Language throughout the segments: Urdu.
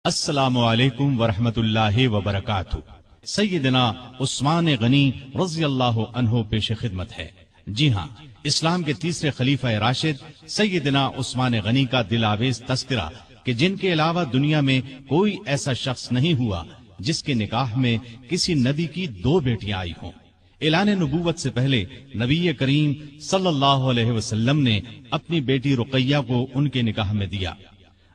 السلام علیکم ورحمۃ اللہ وبرکاتہ۔ سیدنا عثمان غنی رضی اللہ عنہ پیش خدمت ہے۔ جی ہاں، اسلام کے تیسرے خلیفہ راشد سیدنا عثمان غنی کا دل آویز تذکرہ کہ جن کے علاوہ دنیا میں کوئی ایسا شخص نہیں ہوا جس کے نکاح میں کسی نبی کی 2 بیٹیاں آئی ہوں۔ اعلان نبوت سے پہلے نبی کریم صلی اللہ علیہ وسلم نے اپنی بیٹی رقیہ کو ان کے نکاح میں دیا۔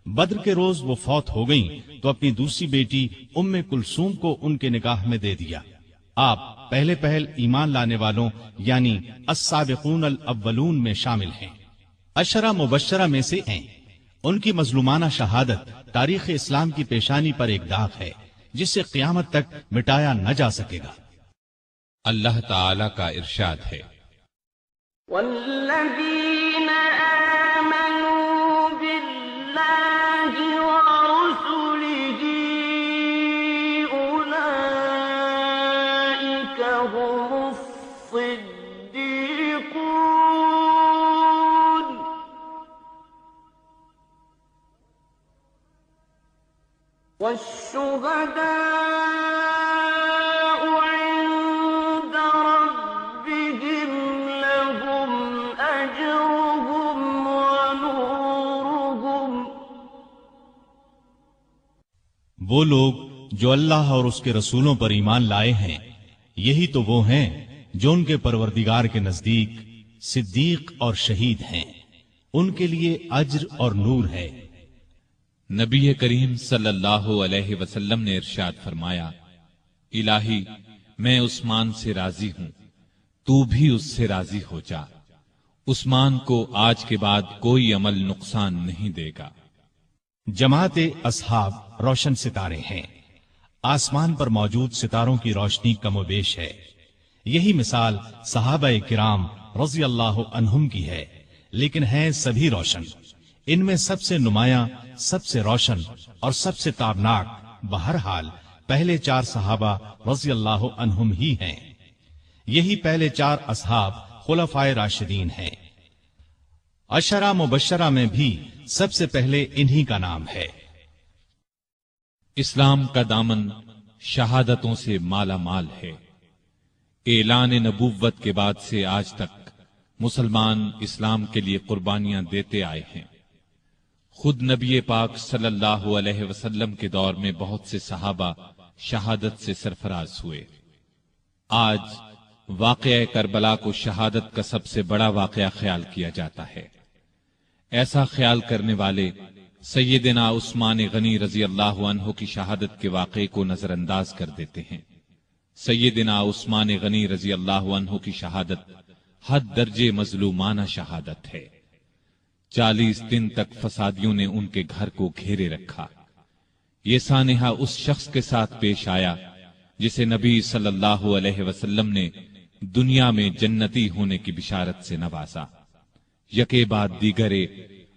بدر کے روز وہ فوت ہو گئیں تو اپنی دوسری بیٹی ام کلثوم کو ان کے نکاح میں دے دیا۔ آپ پہلے ایمان لانے والوں یعنی السابقون الاولون میں شامل ہیں، عشرہ مبشرہ میں سے ہیں۔ ان کی مظلومانہ شہادت تاریخ اسلام کی پیشانی پر ایک داغ ہے جسے قیامت تک مٹایا نہ جا سکے گا۔ اللہ تعالی کا ارشاد ہے، والذین آمنوا باللہ ورسلہ اولئک هم الصدیقون والشہداء عند ربهم لهم أجرهم ونورهم۔ وہ لوگ جو اللہ اور اس کے رسولوں پر ایمان لائے ہیں، یہی تو وہ ہیں جو ان کے پروردگار کے نزدیک صدیق اور شہید ہیں، ان کے لیے اجر اور نور ہے۔ نبی کریم صلی اللہ علیہ وسلم نے ارشاد فرمایا، الہی میں عثمان سے راضی ہوں، تو بھی اس سے راضی ہو جا۔ عثمان کو آج کے بعد کوئی عمل نقصان نہیں دے گا۔ جماعت اصحاب روشن ستارے ہیں، آسمان پر موجود ستاروں کی روشنی کم و بیش ہے۔ یہی مثال صحابہ کرام رضی اللہ عنہم کی ہے، لیکن ہیں سبھی روشن۔ ان میں سب سے نمایاں، سب سے روشن اور سب سے تابناک بہرحال پہلے 4 صحابہ رضی اللہ عنہم ہی ہیں۔ یہی پہلے 4 اصحاب خلفائے راشدین ہیں۔ عشرہ مبشرہ میں بھی سب سے پہلے انہی کا نام ہے۔ اسلام کا دامن شہادتوں سے مالا مال ہے۔ اعلان نبوت کے بعد سے آج تک مسلمان اسلام کے لیے قربانیاں دیتے آئے ہیں۔ خود نبی پاک صلی اللہ علیہ وسلم کے دور میں بہت سے صحابہ شہادت سے سرفراز ہوئے۔ آج واقعہ کربلا کو شہادت کا سب سے بڑا واقعہ خیال کیا جاتا ہے۔ ایسا خیال کرنے والے سیدنا عثمان غنی رضی اللہ عنہ کی شہادت کے واقعے کو نظر انداز کر دیتے ہیں۔ سیدنا عثمان غنی رضی اللہ عنہ کی شہادت حد درجے مظلومانہ شہادت ہے۔ 40 دن تک فسادیوں نے ان کے گھر کو گھیرے رکھا۔ یہ سانحہ اس شخص کے ساتھ پیش آیا جسے نبی صلی اللہ علیہ وسلم نے دنیا میں جنتی ہونے کی بشارت سے نوازا۔ یکے بعد دیگرے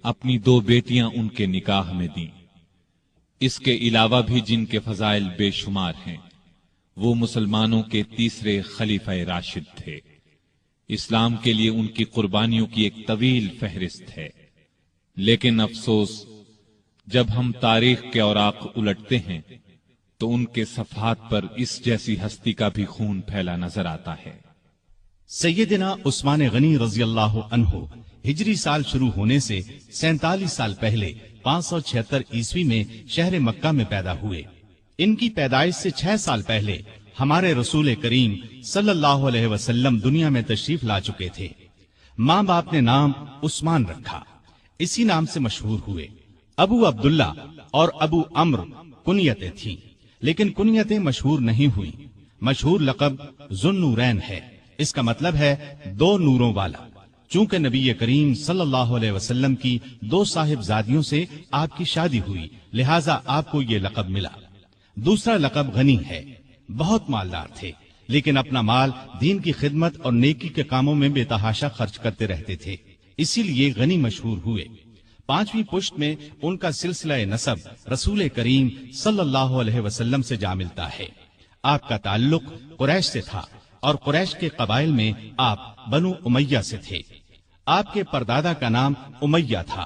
اپنی 2 بیٹیاں ان کے نکاح میں دیں۔ اس کے علاوہ بھی جن کے فضائل بے شمار ہیں، وہ مسلمانوں کے تیسرے خلیفہ راشد تھے۔ اسلام کے لیے ان کی قربانیوں کی ایک طویل فہرست ہے، لیکن افسوس جب ہم تاریخ کے اوراق الٹتے ہیں تو ان کے صفحات پر اس جیسی ہستی کا بھی خون پھیلا نظر آتا ہے۔ سیدنا عثمان غنی رضی اللہ عنہ ہجری سال شروع ہونے سے 47 سال پہلے 576 عیسوی میں شہر مکہ میں پیدا ہوئے۔ ان کی پیدائش سے 6 سال پہلے ہمارے رسول کریم صلی اللہ علیہ وسلم دنیا میں تشریف لا چکے تھے۔ ماں باپ نے نام عثمان رکھا، اسی نام سے مشہور ہوئے۔ ابو عبداللہ اور ابو عمرو کنیتیں تھیں، لیکن کنیتیں مشہور نہیں ہوئی۔ مشہور لقب ذوالنورین ہے، اس کا مطلب ہے 2 نوروں والا۔ چونکہ نبی کریم صلی اللہ علیہ وسلم کی 2 صاحبزادیوں سے آپ کی شادی ہوئی، لہٰذا آپ کو یہ لقب ملا۔ دوسرا لقب غنی ہے، بہت مالدار تھے، لیکن اپنا مال دین کی خدمت اور نیکی کے کاموں میں بے تحاشا خرچ کرتے رہتے تھے، اسی لیے غنی مشہور ہوئے۔ 5ویں پشت میں ان کا سلسلہ نسب رسول کریم صلی اللہ علیہ وسلم سے جا ملتا ہے۔ آپ کا تعلق قریش سے تھا اور قریش کے قبائل میں آپ بنو امیہ سے تھے۔ آپ کے پردادا کا نام امیہ تھا۔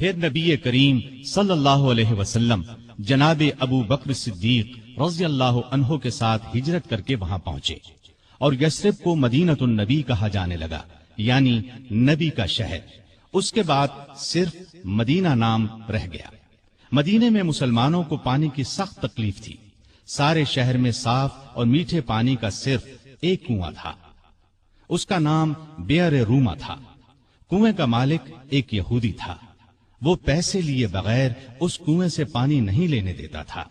پھر نبی کریم صلی اللہ علیہ وسلم جناب ابو بکر صدیق رضی اللہ عنہ کے ساتھ ہجرت کر کے وہاں پہنچے اور یثرب کو مدینۃ النبی کہا جانے لگا، یعنی نبی کا شہر۔ اس کے بعد صرف مدینہ نام رہ گیا۔ مدینے میں مسلمانوں کو پانی کی سخت تکلیف تھی۔ سارے شہر میں صاف اور میٹھے پانی کا صرف ایک کنواں تھا، اس کا نام بئر روما تھا۔ کنویں کا مالک ایک یہودی تھا، وہ پیسے لیے بغیر اس کنویں سے پانی نہیں لینے دیتا تھا۔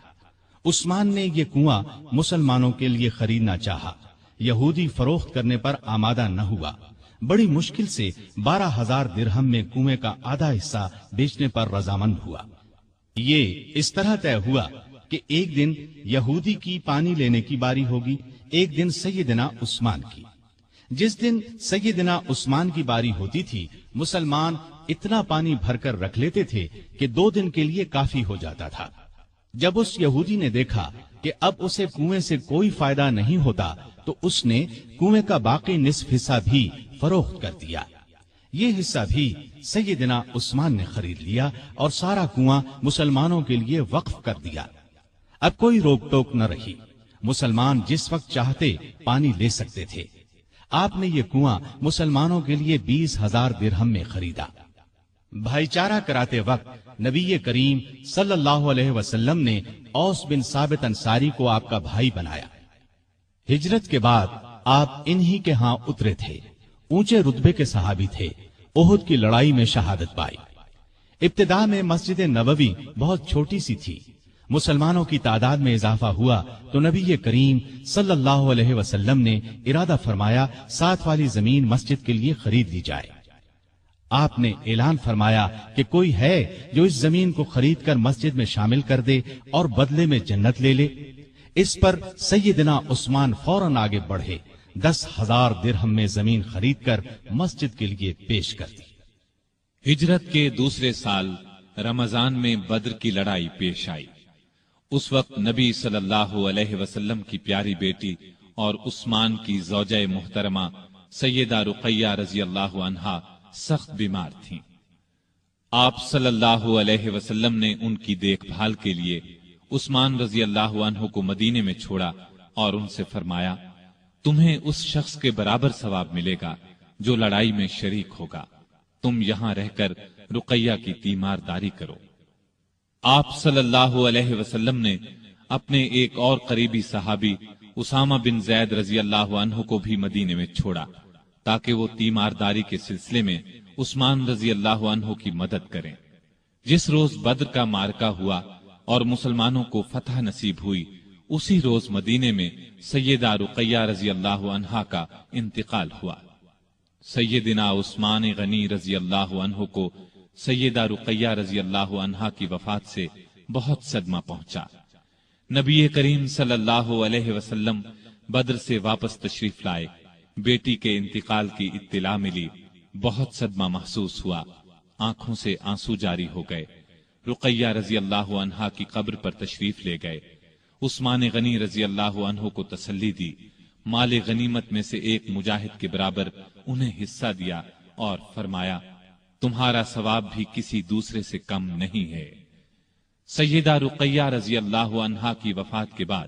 عثمان نے یہ کنواں مسلمانوں کے لیے خریدنا چاہا، یہودی فروخت کرنے پر آمادہ نہ ہوا۔ بڑی مشکل سے 12,000 درہم میں کنویں کا آدھا حصہ بیچنے پر رضامند ہوا۔ یہ اس طرح طے ہوا کہ ایک دن یہودی کی پانی لینے کی باری ہوگی، ایک دن سیدنا عثمان کی۔ جس دن سیدنا عثمان کی باری ہوتی تھی، مسلمان اتنا پانی بھر کر رکھ لیتے تھے کہ 2 دن کے لیے کافی ہو جاتا تھا۔ جب اس یہودی نے دیکھا کہ اب اسے کنویں سے کوئی فائدہ نہیں ہوتا تو اس نے کنویں کا باقی نصف حصہ بھی فروخت کر دیا۔ یہ حصہ بھی سیدنا عثمان نے خرید لیا اور سارا کنواں مسلمانوں کے لیے وقف کر دیا۔ اب کوئی روک ٹوک نہ رہی، مسلمان جس وقت چاہتے پانی لے سکتے تھے۔ آپ نے یہ کنواں مسلمانوں کے لیے 20,000 درہم میں خریدا۔ بھائی چارہ کراتے وقت نبی کریم صلی اللہ علیہ وسلم نے اوس بن ثابت انصاری کو آپ کا بھائی بنایا۔ ہجرت کے بعد آپ انہی کے ہاں اترے تھے، اونچے رتبے کے صحابی تھے، احد کی لڑائی میں شہادت پائی۔ ابتدا میں مسجد نبوی بہت چھوٹی سی تھی، مسلمانوں کی تعداد میں اضافہ ہوا تو نبی کریم صلی اللہ علیہ وسلم نے ارادہ فرمایا 7 والی زمین مسجد کے لیے خرید لی جائے۔ آپ نے اعلان فرمایا کہ کوئی ہے جو اس زمین کو خرید کر مسجد میں شامل کر دے اور بدلے میں جنت لے لے۔ اس پر سیدنا عثمان فوراً آگے بڑھے، 10,000 درہم میں زمین خرید کر مسجد کے لیے پیش کر دی۔ ہجرت کے دوسرے سال رمضان میں بدر کی لڑائی پیش آئی۔ اس وقت نبی صلی اللہ علیہ وسلم کی پیاری بیٹی اور عثمان کی زوجہ محترمہ سیدہ رقیہ رضی اللہ عنہا سخت بیمار تھیں۔ آپ صلی اللہ علیہ وسلم نے ان کی دیکھ بھال کے لیے عثمان رضی اللہ عنہ کو مدینے میں چھوڑا اور ان سے فرمایا، تمہیں اس شخص کے برابر ثواب ملے گا جو لڑائی میں شریک ہوگا، تم یہاں رہ کر رقیہ کی تیمارداری کرو۔ آپ صلی اللہ علیہ وسلم نے اپنے ایک اور قریبی صحابی اسامہ بن زید رضی اللہ عنہ کو بھی مدینے میں چھوڑا تاکہ وہ تیمارداری کے سلسلے میں عثمان رضی اللہ عنہ کی مدد کریں۔ جس روز بدر کا معرکہ ہوا اور مسلمانوں کو فتح نصیب ہوئی، اسی روز مدینے میں سیدہ رقیہ رضی اللہ عنہا کا انتقال ہوا۔ سیدنا عثمان غنی رضی اللہ عنہ کو سیدہ رقیہ رضی اللہ عنہا کی وفات سے بہت صدمہ پہنچا۔ نبی کریم صلی اللہ علیہ وسلم بدر سے واپس تشریف لائے، بیٹی کے انتقال کی اطلاع ملی، بہت صدمہ محسوس ہوا، آنکھوں سے آنسو جاری ہو گئے۔ رقیہ رضی اللہ عنہا کی قبر پر تشریف لے گئے، عثمان غنی رضی اللہ عنہ کو تسلی دی، مال غنیمت میں سے ایک مجاہد کے برابر انہیں حصہ دیا اور فرمایا، تمہارا ثواب بھی کسی دوسرے سے کم نہیں ہے۔ سیدہ رقیہ رضی اللہ عنہا کی وفات کے بعد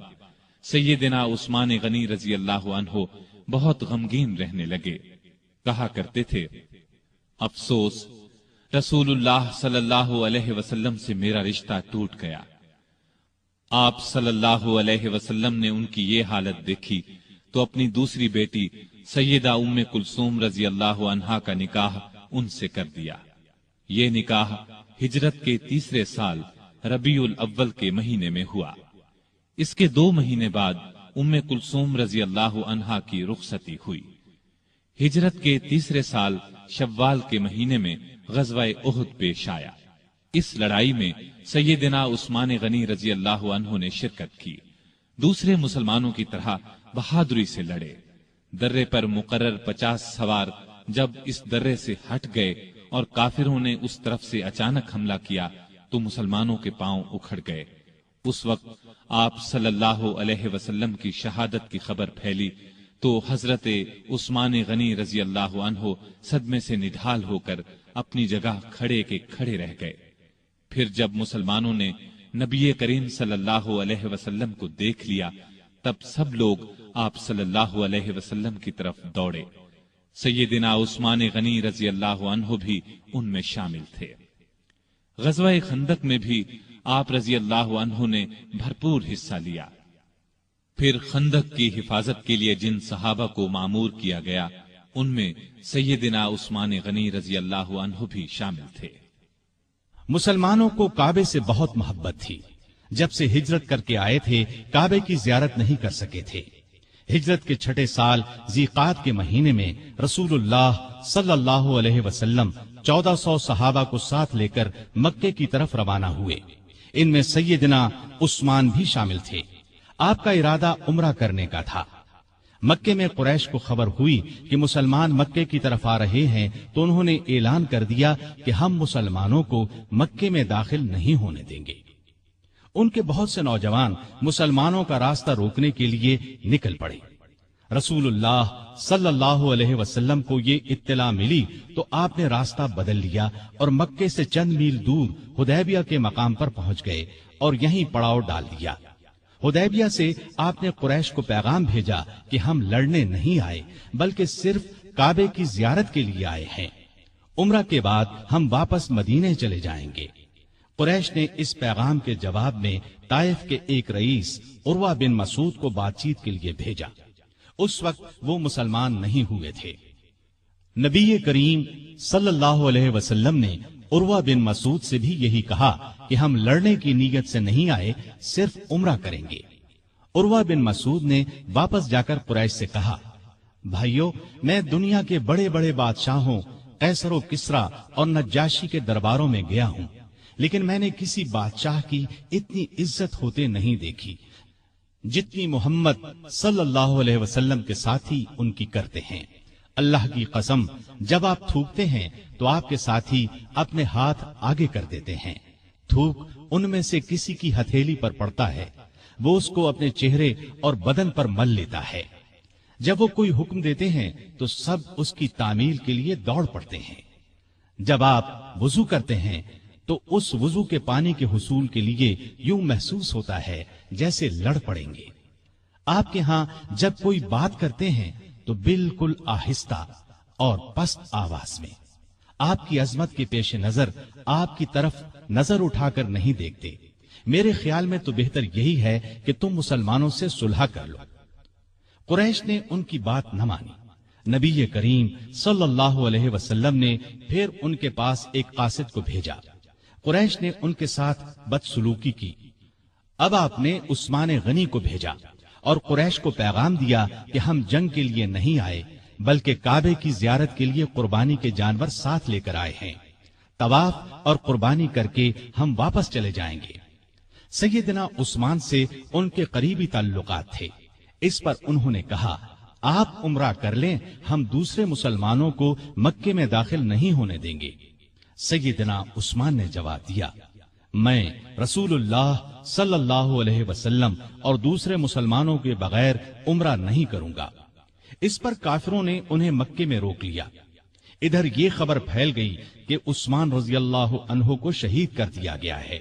سیدنا عثمان غنی رضی اللہ عنہ بہت غمگین رہنے لگے، کہا کرتے تھے، افسوس رسول اللہ صلی اللہ علیہ وسلم سے میرا رشتہ ٹوٹ گیا۔ آپ صلی اللہ علیہ وسلم نے ان کی یہ حالت دیکھی تو اپنی دوسری بیٹی سیدہ ام کلثوم رضی اللہ عنہا کا نکاح ان سے کر دیا۔ یہ نکاح ہجرت کے تیسرے سال ربیع الاول کے مہینے میں ہوا۔ اس کے 2 مہینے بعد ام کلثوم رضی اللہ عنہا کی رخصتی ہوئی۔ ہجرت کے تیسرے سال شوال کے مہینے میں غزوہ احد پیش آیا۔ اس لڑائی میں سیدنا عثمان غنی رضی اللہ عنہ نے شرکت کی، دوسرے مسلمانوں کی طرح بہادری سے لڑے۔ درے پر مقرر 50 سوار جب اس درے سے ہٹ گئے اور کافروں نے اس طرف سے اچانک حملہ کیا تو مسلمانوں کے پاؤں اکھڑ گئے۔ اس وقت آپ صلی اللہ علیہ وسلم کی شہادت کی خبر پھیلی تو حضرت عثمان غنی رضی اللہ عنہ صدمے سے نڈھال ہو کر اپنی جگہ کھڑے کے کھڑے رہ گئے۔ پھر جب مسلمانوں نے نبی کریم صلی اللہ علیہ وسلم کو دیکھ لیا تب سب لوگ آپ صلی اللہ علیہ وسلم کی طرف دوڑے۔ سیدنا عثمان غنی رضی اللہ عنہ بھی ان میں شامل تھے۔ غزوہ خندق میں بھی آپ رضی اللہ عنہ نے بھرپور حصہ لیا۔ پھر خندق کی حفاظت کے لیے جن صحابہ کو مامور کیا گیا ان میں سیدنا عثمان غنی رضی اللہ عنہ بھی شامل تھے۔ مسلمانوں کو کعبے سے بہت محبت تھی۔ جب سے ہجرت کر کے آئے تھے کعبے کی زیارت نہیں کر سکے تھے۔ ہجرت کے چھٹے سال ذیقعد کے مہینے میں رسول اللہ صلی اللہ علیہ وسلم 1400 صحابہ کو ساتھ لے کر مکے کی طرف روانہ ہوئے۔ ان میں سیدنا عثمان بھی شامل تھے۔ آپ کا ارادہ عمرہ کرنے کا تھا۔ مکے میں قریش کو خبر ہوئی کہ مسلمان مکے کی طرف آ رہے ہیں تو انہوں نے اعلان کر دیا کہ ہم مسلمانوں کو مکے میں داخل نہیں ہونے دیں گے۔ ان کے بہت سے نوجوان مسلمانوں کا راستہ روکنے کے لیے نکل پڑے۔ رسول اللہ صلی اللہ علیہ وسلم کو یہ اطلاع ملی تو آپ نے راستہ بدل لیا اور مکے سے چند میل دور حدیبیہ کے مقام پر پہنچ گئے اور یہیں پڑاؤ ڈال دیا۔ حدیبیہ سے آپ نے قریش کو پیغام بھیجا کہ ہم لڑنے نہیں آئے بلکہ صرف کعبے کی زیارت کے لیے آئے ہیں۔ عمرہ کے بعد ہم واپس مدینے چلے جائیں گے۔ قریش نے اس پیغام کے جواب میں طائف کے ایک رئیس عروہ بن مسعود کو بات چیت کے لیے بھیجا۔ اس وقت وہ مسلمان نہیں ہوئے تھے۔ نبی کریم صلی اللہ علیہ وسلم نے عروہ بن مسعود سے بھی یہی کہا کہ ہم لڑنے کی نیت سے نہیں آئے، صرف عمرہ کریں گے۔ عروہ بن مسعود نے واپس جا کر قریش سے کہا، بھائیو، میں دنیا کے بڑے بڑے بادشاہوں قیصر و کسریٰ اور نجاشی کے درباروں میں گیا ہوں، لیکن میں نے کسی بادشاہ کی اتنی عزت ہوتے نہیں دیکھی جتنی محمد صلی اللہ علیہ وسلم کے ساتھی ان کی کرتے ہیں۔ اللہ کی قسم، جب آپ تھوکتے ہیں تو آپ کے ساتھی اپنے ہاتھ آگے کر دیتے ہیں۔ تھوک ان میں سے کسی کی ہتھیلی پر پڑتا ہے، وہ اس کو اپنے چہرے اور بدن پر مل لیتا ہے۔ جب وہ کوئی حکم دیتے ہیں تو سب اس کی تعمیل کے لیے دوڑ پڑتے ہیں۔ جب آپ وضو کرتے ہیں تو اس وضو کے پانی کے حصول کے لیے یوں محسوس ہوتا ہے جیسے لڑ پڑیں گے۔ آپ کے ہاں جب کوئی بات کرتے ہیں تو بالکل آہستہ اور پست آواز میں۔ آپ کی عظمت کے پیش نظر آپ کی طرف نظر اٹھا کر نہیں دیکھتے۔ میرے خیال میں تو بہتر یہی ہے کہ تم مسلمانوں سے صلح کر لو۔ قریش نے ان کی بات نہ مانی۔ نبی کریم صلی اللہ علیہ وسلم نے پھر ان کے پاس ایک قاصد کو بھیجا۔ قریش نے ان کے ساتھ بدسلوکی کی۔ اب آپ نے عثمان غنی کو بھیجا اور قریش کو پیغام دیا کہ ہم جنگ کے لیے نہیں آئے بلکہ کعبے کی زیارت کے لیے قربانی کے جانور ساتھ لے کر آئے ہیں۔ طواف اور قربانی کر کے ہم واپس چلے جائیں گے۔ سیدنا عثمان سے ان کے قریبی تعلقات تھے، اس پر انہوں نے کہا، آپ عمرہ کر لیں، ہم دوسرے مسلمانوں کو مکے میں داخل نہیں ہونے دیں گے۔ سیدنا عثمان نے جواب دیا، میں رسول اللہ صلی اللہ علیہ وسلم اور دوسرے مسلمانوں کے بغیر عمرہ نہیں کروں گا۔ اس پر کافروں نے انہیں مکے میں روک لیا۔ ادھر یہ خبر پھیل گئی کہ عثمان رضی اللہ عنہ کو شہید کر دیا گیا ہے۔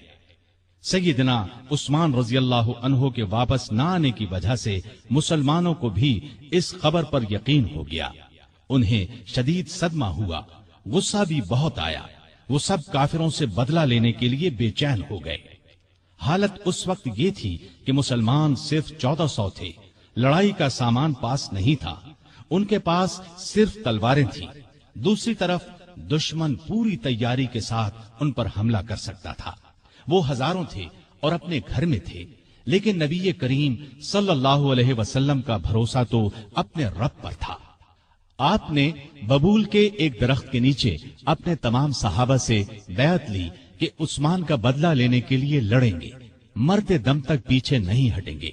سیدنا عثمان رضی اللہ عنہ کے واپس نہ آنے کی وجہ سے مسلمانوں کو بھی اس خبر پر یقین ہو گیا۔ انہیں شدید صدمہ ہوا، غصہ بھی بہت آیا۔ وہ سب کافروں سے بدلہ لینے کے لیے بے چین ہو گئے۔ حالت اس وقت یہ تھی کہ مسلمان صرف 1400 تھے، لڑائی کا سامان پاس نہیں تھا، ان کے پاس صرف تلواریں تھیں۔ دوسری طرف دشمن پوری تیاری کے ساتھ ان پر حملہ کر سکتا تھا۔ وہ ہزاروں تھے اور اپنے گھر میں تھے، لیکن نبی کریم صلی اللہ علیہ وسلم کا بھروسہ تو اپنے رب پر تھا۔ آپ نے ببول کے ایک درخت کے نیچے اپنے تمام صحابہ سے بیعت لی کہ عثمان کا بدلہ لینے کے لیے لڑیں گے، مرتے دم تک پیچھے نہیں ہٹیں گے۔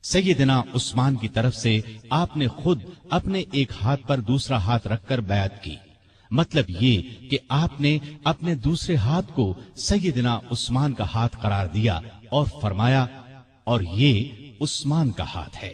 سیدنا عثمان کی طرف سے آپ نے خود اپنے ایک ہاتھ پر دوسرا ہاتھ رکھ کر بیعت کی۔ مطلب یہ کہ آپ نے اپنے دوسرے ہاتھ کو سیدنا عثمان کا ہاتھ قرار دیا اور فرمایا، اور یہ عثمان کا ہاتھ ہے۔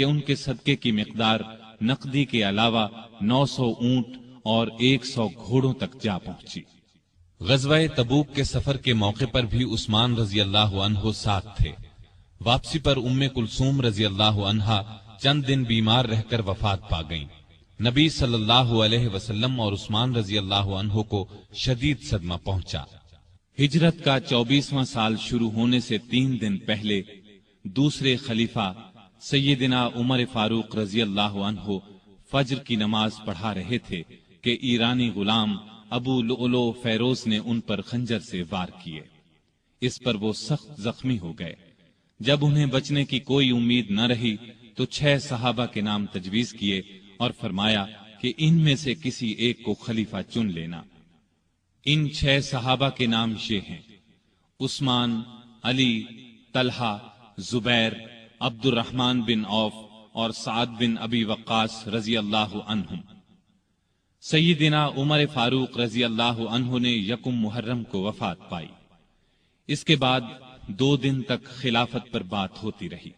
کہ ان کے صدقے کی مقدار نقدی کے علاوہ 900 اونٹ اور 100 گھوڑوں تک جا پہنچی۔ غزوہ تبوک کے سفر کے موقع پر بھی عثمان رضی اللہ عنہ ساتھ تھے۔ واپسی پر ام کلثوم رضی اللہ عنہا چند دن بیمار رہ کر وفات پا گئیں۔ نبی صلی اللہ علیہ وسلم اور عثمان رضی اللہ عنہ کو شدید صدمہ پہنچا۔ ہجرت کا 24واں سال شروع ہونے سے 3 دن پہلے دوسرے خلیفہ سیدنا عمر فاروق رضی اللہ عنہ فجر کی نماز پڑھا رہے تھے کہ ایرانی غلام ابو لؤلؤ فیروز نے ان پر خنجر سے وار کیے۔ اس پر وہ سخت زخمی ہو گئے۔ جب انہیں بچنے کی کوئی امید نہ رہی تو 6 صحابہ کے نام تجویز کیے اور فرمایا کہ ان میں سے کسی ایک کو خلیفہ چن لینا۔ ان 6 صحابہ کے نام یہ ہیں: عثمان، علی، طلحہ، زبیر، عبد الرحمن بن عوف اور سعد بن ابی وقاص رضی اللہ عنہم۔ سیدنا عمر فاروق رضی اللہ عنہ نے 1 محرم کو وفات پائی۔ اس کے بعد 2 دن تک خلافت پر بات ہوتی رہی۔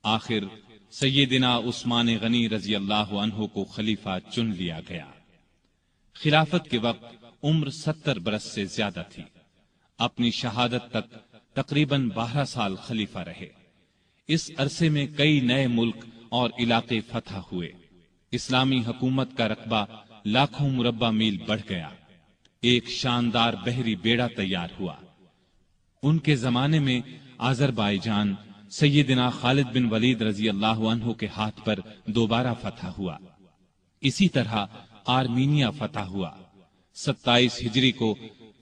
آخر سیدنا عثمان غنی رضی اللہ عنہ کو خلیفہ چن لیا گیا۔ خلافت کے وقت عمر 70 برس سے زیادہ تھی۔ اپنی شہادت تک تقریباً 12 سال خلیفہ رہے۔ اس عرصے میں کئی نئے ملک اور علاقے فتح ہوئے۔ اسلامی حکومت کا رقبہ لاکھوں مربع میل بڑھ گیا۔ ایک شاندار بحری بیڑا تیار ہوا۔ ان کے زمانے میں آذربائیجان سیدنا خالد بن ولید رضی اللہ عنہ کے ہاتھ پر دوبارہ فتح ہوا۔ اسی طرح آرمینیا فتح ہوا۔ 27 ہجری کو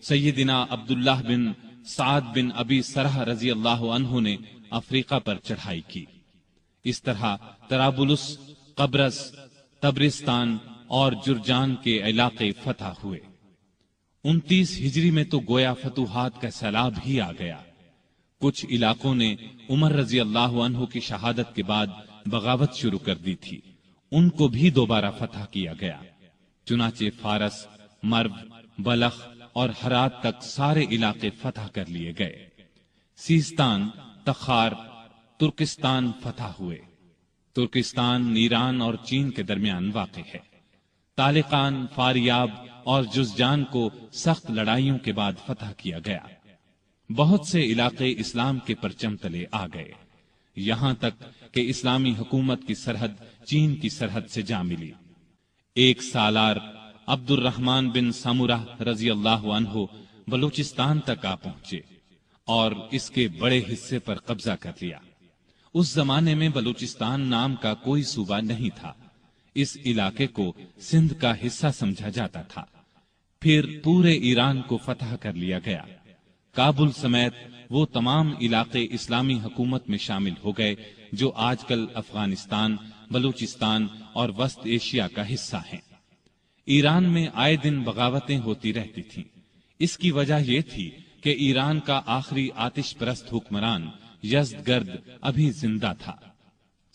سیدنا عبداللہ بن سعد بن ابی سرح رضی اللہ عنہ نے افریقہ پر چڑھائی کی۔ اس طرح طرابلس، قبرص، تبرستان اور جرجان کے علاقے فتح ہوئے۔ 29 ہجری میں تو گویا فتوحات کا سیلاب ہی آ گیا۔ کچھ علاقوں نے عمر رضی اللہ عنہ کی شہادت کے بعد بغاوت شروع کر دی تھی، ان کو بھی دوبارہ فتح کیا گیا۔ چنانچہ فارس، مرو، بلخ اور ہرات تک سارے علاقے فتح کر لیے گئے۔ سیستان، تخار، ترکستان فتح ہوئے۔ ترکستان ایران اور چین کے درمیان واقع ہے۔ طالقان، فاریاب اور جزجان کو سخت لڑائیوں کے بعد فتح کیا گیا۔ بہت سے علاقے اسلام کے پرچم تلے آ گئے، یہاں تک کہ اسلامی حکومت کی سرحد چین کی سرحد سے جا ملی۔ ایک سالار عبد الرحمن بن سمرہ رضی اللہ عنہ بلوچستان تک آ پہنچے اور اس کے بڑے حصے پر قبضہ کر لیا۔ اس زمانے میں بلوچستان نام کا کوئی صوبہ نہیں تھا۔ اس علاقے کو سندھ کا حصہ سمجھا جاتا تھا۔ پھر پورے ایران کو فتح کر لیا گیا۔ کابل سمیت وہ تمام علاقے اسلامی حکومت میں شامل ہو گئے جو آج کل افغانستان، بلوچستان اور وسط ایشیا کا حصہ ہیں۔ ایران میں آئے دن بغاوتیں ہوتی رہتی تھیں۔ اس کی وجہ یہ تھی کہ ایران کا آخری آتش پرست حکمران یزدگرد ابھی زندہ تھا۔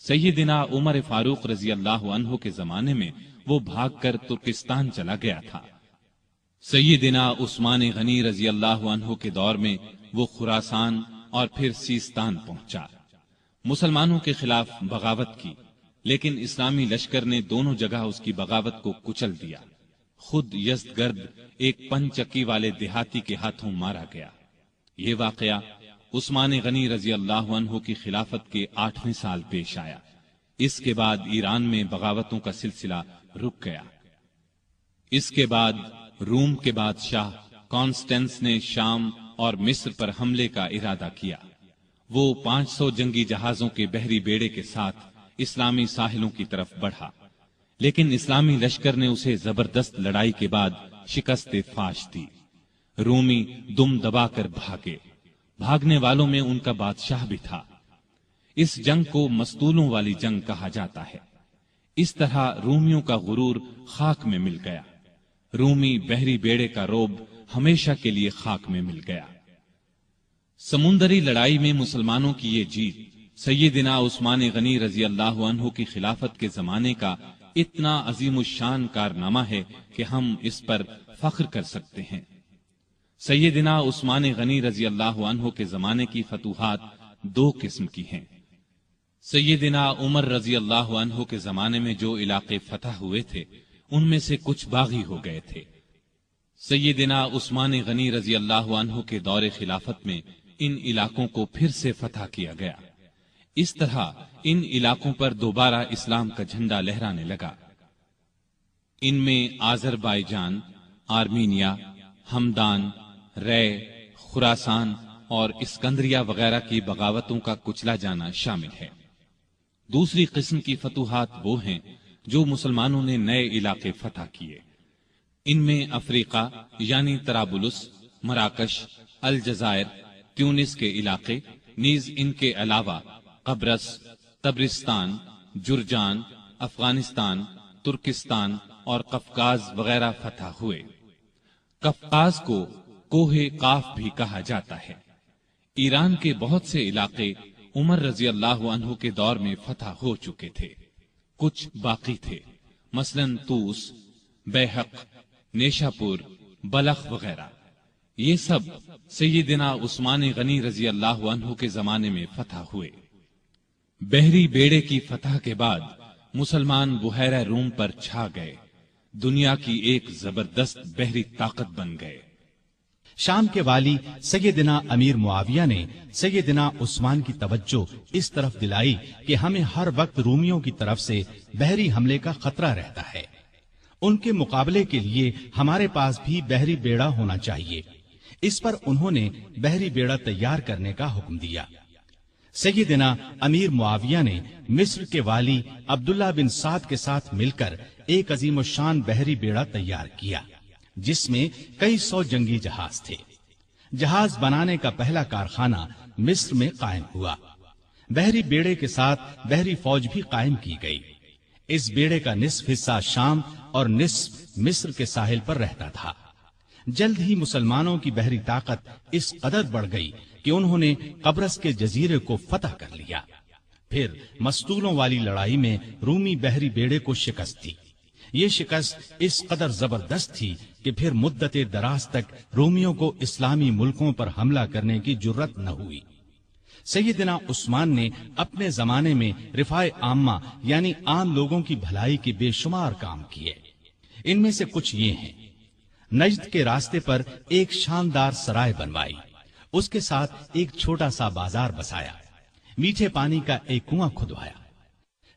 سیدنا عمر فاروق رضی اللہ عنہ کے زمانے میں وہ بھاگ کر ترکستان چلا گیا تھا۔ سیدنا عثمان غنی رضی اللہ عنہ کے دور میں وہ خراسان اور پھر سیستان پہنچا۔ مسلمانوں کے خلاف بغاوت کی، لیکن اسلامی لشکر نے دونوں جگہ اس کی بغاوت کو کچل دیا۔ خود یزدگرد ایک پنچکی والے دیہاتی کے ہاتھوں مارا گیا۔ یہ واقعہ عثمان غنی رضی اللہ عنہ کی خلافت کے 8ویں سال پیش آیا۔ اس کے بعد ایران میں بغاوتوں کا سلسلہ رک گیا۔ اس کے بعد روم کے بادشاہ کانسٹینس نے شام اور مصر پر حملے کا ارادہ کیا۔ وہ 500 جنگی جہازوں کے بحری بیڑے کے ساتھ اسلامی ساحلوں کی طرف بڑھا، لیکن اسلامی لشکر نے اسے زبردست لڑائی کے بعد شکست فاش دی۔ رومی دم دبا کر بھاگے۔ بھاگنے والوں میں ان کا بادشاہ بھی تھا۔ اس جنگ کو مستولوں والی جنگ کہا جاتا ہے۔ اس طرح رومیوں کا غرور خاک میں مل گیا۔ رومی بحری بیڑے کا روب ہمیشہ کے لیے خاک میں مل گیا۔ سمندری لڑائی میں مسلمانوں کی یہ جیت سیدنا عثمان غنی رضی اللہ عنہ کی خلافت کے زمانے کا اتنا عظیم الشان کارنامہ ہے کہ ہم اس پر فخر کر سکتے ہیں۔ سیدنا عثمان غنی رضی اللہ عنہ کے زمانے کی فتوحات 2 قسم کی ہیں۔ سیدنا عمر رضی اللہ عنہ کے زمانے میں جو علاقے فتح ہوئے تھے ان میں سے کچھ باغی ہو گئے تھے۔ سیدنا عثمان غنی رضی اللہ عنہ کے دور خلافت میں ان علاقوں کو پھر سے فتح کیا گیا۔ اس طرح ان علاقوں پر دوبارہ اسلام کا جھنڈا لہرانے لگا۔ ان میں آذربائیجان، آرمینیا، ہمدان، رے، خراسان اور اسکندریہ وغیرہ کی بغاوتوں کا کچلا جانا شامل ہے۔ دوسری قسم کی فتوحات وہ ہیں جو مسلمانوں نے نئے علاقے فتح کیے۔ ان میں افریقہ یعنی طرابلس، مراکش، الجزائر، تیونس کے علاقے، نیز ان کے علاوہ قبرص، طبرستان، جرجان، افغانستان، ترکستان اور قفقاز وغیرہ فتح ہوئے۔ قفقاز کو کوہ قاف بھی کہا جاتا ہے۔ ایران کے بہت سے علاقے عمر رضی اللہ عنہ کے دور میں فتح ہو چکے تھے، کچھ باقی تھے، مثلا طوس، بیحق، نیشاپور، بلخ وغیرہ۔ یہ سب سیدنا عثمان غنی رضی اللہ عنہ کے زمانے میں فتح ہوئے۔ بحری بیڑے کی فتح کے بعد مسلمان بحیرہ روم پر چھا گئے، دنیا کی ایک زبردست بحری طاقت بن گئے۔ شام کے والی سیدنا امیر معاویہ نے سیدنا عثمان کی توجہ اس طرف دلائی کہ ہمیں ہر وقت رومیوں کی طرف سے بحری حملے کا خطرہ رہتا ہے، ان کے مقابلے کے لیے ہمارے پاس بھی بحری بیڑا ہونا چاہیے۔ اس پر انہوں نے بحری بیڑا تیار کرنے کا حکم دیا۔ سیدنا امیر معاویہ نے مصر کے والی عبداللہ بن سعد کے ساتھ مل کر ایک عظیم الشان بحری بیڑا تیار کیا، جس میں کئی سو جنگی جہاز تھے۔ جہاز بنانے کا پہلا کارخانہ مصر میں قائم ہوا۔ بحری بیڑے کے ساتھ بحری فوج بھی قائم کی گئی۔ اس بیڑے کا نصف حصہ شام اور نصف مصر کے ساحل پر رہتا تھا۔ جلد ہی مسلمانوں کی بحری طاقت اس قدر بڑھ گئی کہ انہوں نے قبرص کے جزیرے کو فتح کر لیا۔ پھر مستولوں والی لڑائی میں رومی بحری بیڑے کو شکست دی۔ یہ شکست اس قدر زبردست تھی کہ پھر مدت دراز تک رومیوں کو اسلامی ملکوں پر حملہ کرنے کی جرت نہ ہوئی۔ سیدنا عثمان نے اپنے زمانے میں رفاع عامہ یعنی عام لوگوں کی بھلائی کے بے شمار کام کیے۔ ان میں سے کچھ یہ ہیں: نجد کے راستے پر ایک شاندار سرائے بنوائی، اس کے ساتھ ایک چھوٹا سا بازار بسایا، میٹھے پانی کا ایک کنواں کھدوایا۔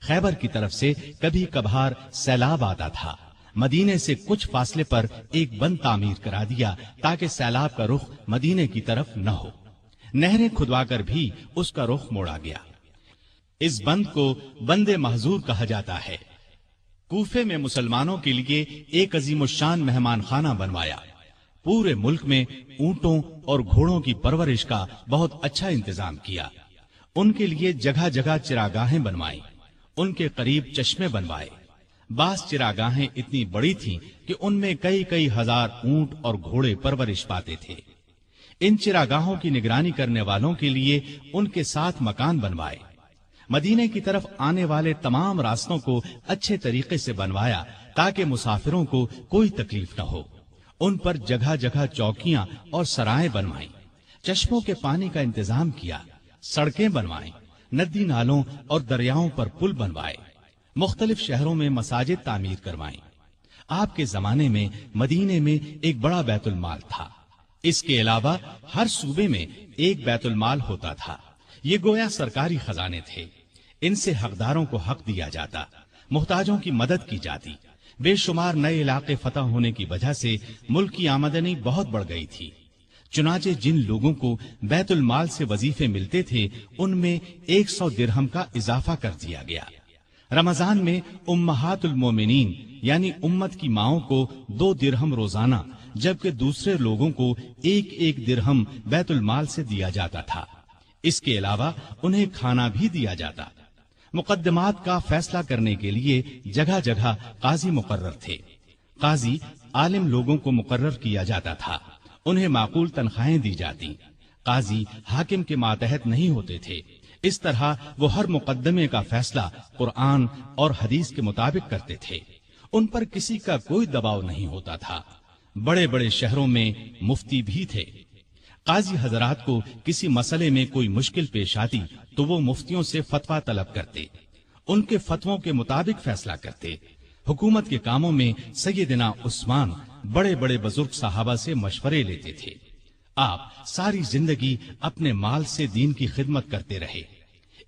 خیبر کی طرف سے کبھی کبھار سیلاب آتا تھا، مدینے سے کچھ فاصلے پر ایک بند تعمیر کرا دیا تاکہ سیلاب کا رخ مدینے کی طرف نہ ہو۔ نہریں کھدوا کر بھی اس کا رخ موڑا گیا۔ اس بند کو بند محظور کہا جاتا ہے۔ کوفے میں مسلمانوں کے لیے ایک عظیم الشان مہمان خانہ بنوایا۔ پورے ملک میں اونٹوں اور گھوڑوں کی پرورش کا بہت اچھا انتظام کیا۔ ان کے لیے جگہ جگہ چراگاہیں بنوائیں، ان کے قریب چشمے بنوائے۔ بعض چراگاہیں اتنی بڑی تھیں کہ ان میں کئی کئی ہزار اونٹ اور گھوڑے پرورش پاتے تھے۔ ان چراگاہوں کی نگرانی کرنے والوں کے لیے ان کے ساتھ مکان بنوائے۔ مدینے کی طرف آنے والے تمام راستوں کو اچھے طریقے سے بنوایا تاکہ مسافروں کو کوئی تکلیف نہ ہو۔ ان پر جگہ جگہ چوکیاں اور سرائیں بنوائیں، چشموں کے پانی کا انتظام کیا، سڑکیں بنوائیں، ندی نالوں اور دریاؤں پر پل بنوائے، مختلف شہروں میں مساجد تعمیر کروائیں۔ آپ کے زمانے میں مدینے میں ایک بڑا بیت المال تھا۔ اس کے علاوہ ہر صوبے میں ایک بیت المال ہوتا تھا۔ یہ گویا سرکاری خزانے تھے۔ ان سے حقداروں کو حق دیا جاتا، محتاجوں کی مدد کی جاتی۔ بے شمار نئے علاقے فتح ہونے کی وجہ سے ملک کی آمدنی بہت بڑھ گئی تھی۔ چنانچہ جن لوگوں کو بیت المال سے وظیفے ملتے تھے ان میں 100 درہم کا اضافہ کر دیا گیا۔ رمضان میں امہات المومنین یعنی امت کی ماؤں کو 2 درہم روزانہ، جبکہ دوسرے لوگوں کو 1 درہم بیت المال سے دیا جاتا تھا۔ اس کے علاوہ انہیں کھانا بھی دیا جاتا۔ مقدمات کا فیصلہ کرنے کے لیے جگہ جگہ قاضی مقرر تھے۔ قاضی عالم لوگوں کو مقرر کیا جاتا تھا، انہیں معقول تنخواہیں دی جاتی۔ قاضی حاکم کے ماتحت نہیں ہوتے تھے۔ اس طرح وہ ہر مقدمے کا فیصلہ قرآن اور حدیث کے مطابق کرتے تھے۔ ان پر کسی کا کوئی دباؤ نہیں ہوتا تھا۔ بڑے بڑے شہروں میں مفتی بھی تھے۔ قاضی حضرات کو کسی مسئلے میں کوئی مشکل پیش آتی تو وہ مفتیوں سے فتویٰ طلب کرتے، ان کے فتووں کے مطابق فیصلہ کرتے۔ حکومت کے کاموں میں سیدنا عثمان بڑے بڑے بزرگ صحابہ سے مشورے لیتے تھے۔ آپ ساری زندگی اپنے مال سے دین کی خدمت کرتے رہے۔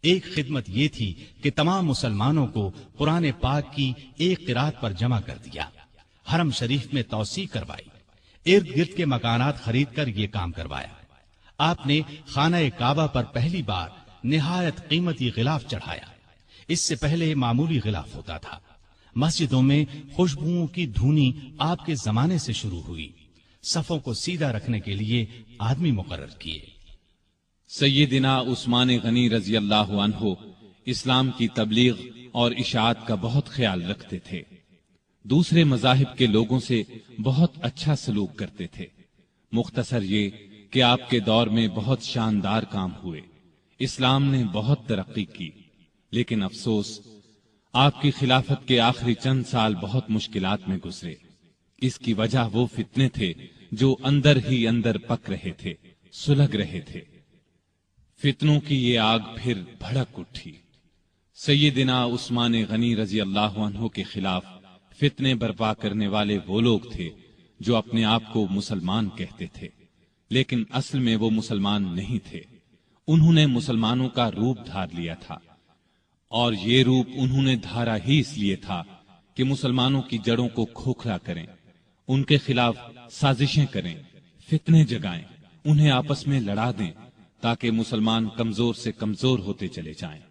ایک خدمت یہ تھی کہ تمام مسلمانوں کو قرآن پاک کی ایک قرات پر جمع کر دیا، حرم شریف میں توسیع کروائی، ارد گرد کے مکانات خرید کر یہ کام کروایا۔ آپ نے خانہ کعبہ پر پہلی بار نہایت قیمتی غلاف چڑھایا۔ اس سے پہلے معمولی غلاف ہوتا تھا۔ مسجدوں میں خوشبوؤں کی دھونی آپ کے زمانے سے شروع ہوئی۔ صفوں کو سیدھا رکھنے کے لیے آدمی مقرر کیے۔ سیدنا عثمان غنی رضی اللہ عنہ اسلام کی تبلیغ اور اشاعت کا بہت خیال رکھتے تھے۔ دوسرے مذاہب کے لوگوں سے بہت اچھا سلوک کرتے تھے۔ مختصر یہ کہ آپ کے دور میں بہت شاندار کام ہوئے، اسلام نے بہت ترقی کی، لیکن افسوس آپ کی خلافت کے آخری چند سال بہت مشکلات میں گزرے۔ اس کی وجہ وہ فتنے تھے جو اندر ہی اندر پک رہے تھے، سلگ رہے تھے۔ فتنوں کی یہ آگ پھر بھڑک اٹھی۔ سیدنا عثمان غنی رضی اللہ عنہ کے خلاف فتنے برپا کرنے والے وہ لوگ تھے جو اپنے آپ کو مسلمان کہتے تھے، لیکن اصل میں وہ مسلمان نہیں تھے۔ انہوں نے مسلمانوں کا روپ دھار لیا تھا، اور یہ روپ انہوں نے دھارا ہی اس لیے تھا کہ مسلمانوں کی جڑوں کو کھوکھلا کریں، ان کے خلاف سازشیں کریں، فتنے جگائیں، انہیں آپس میں لڑا دیں تاکہ مسلمان کمزور سے کمزور ہوتے چلے جائیں۔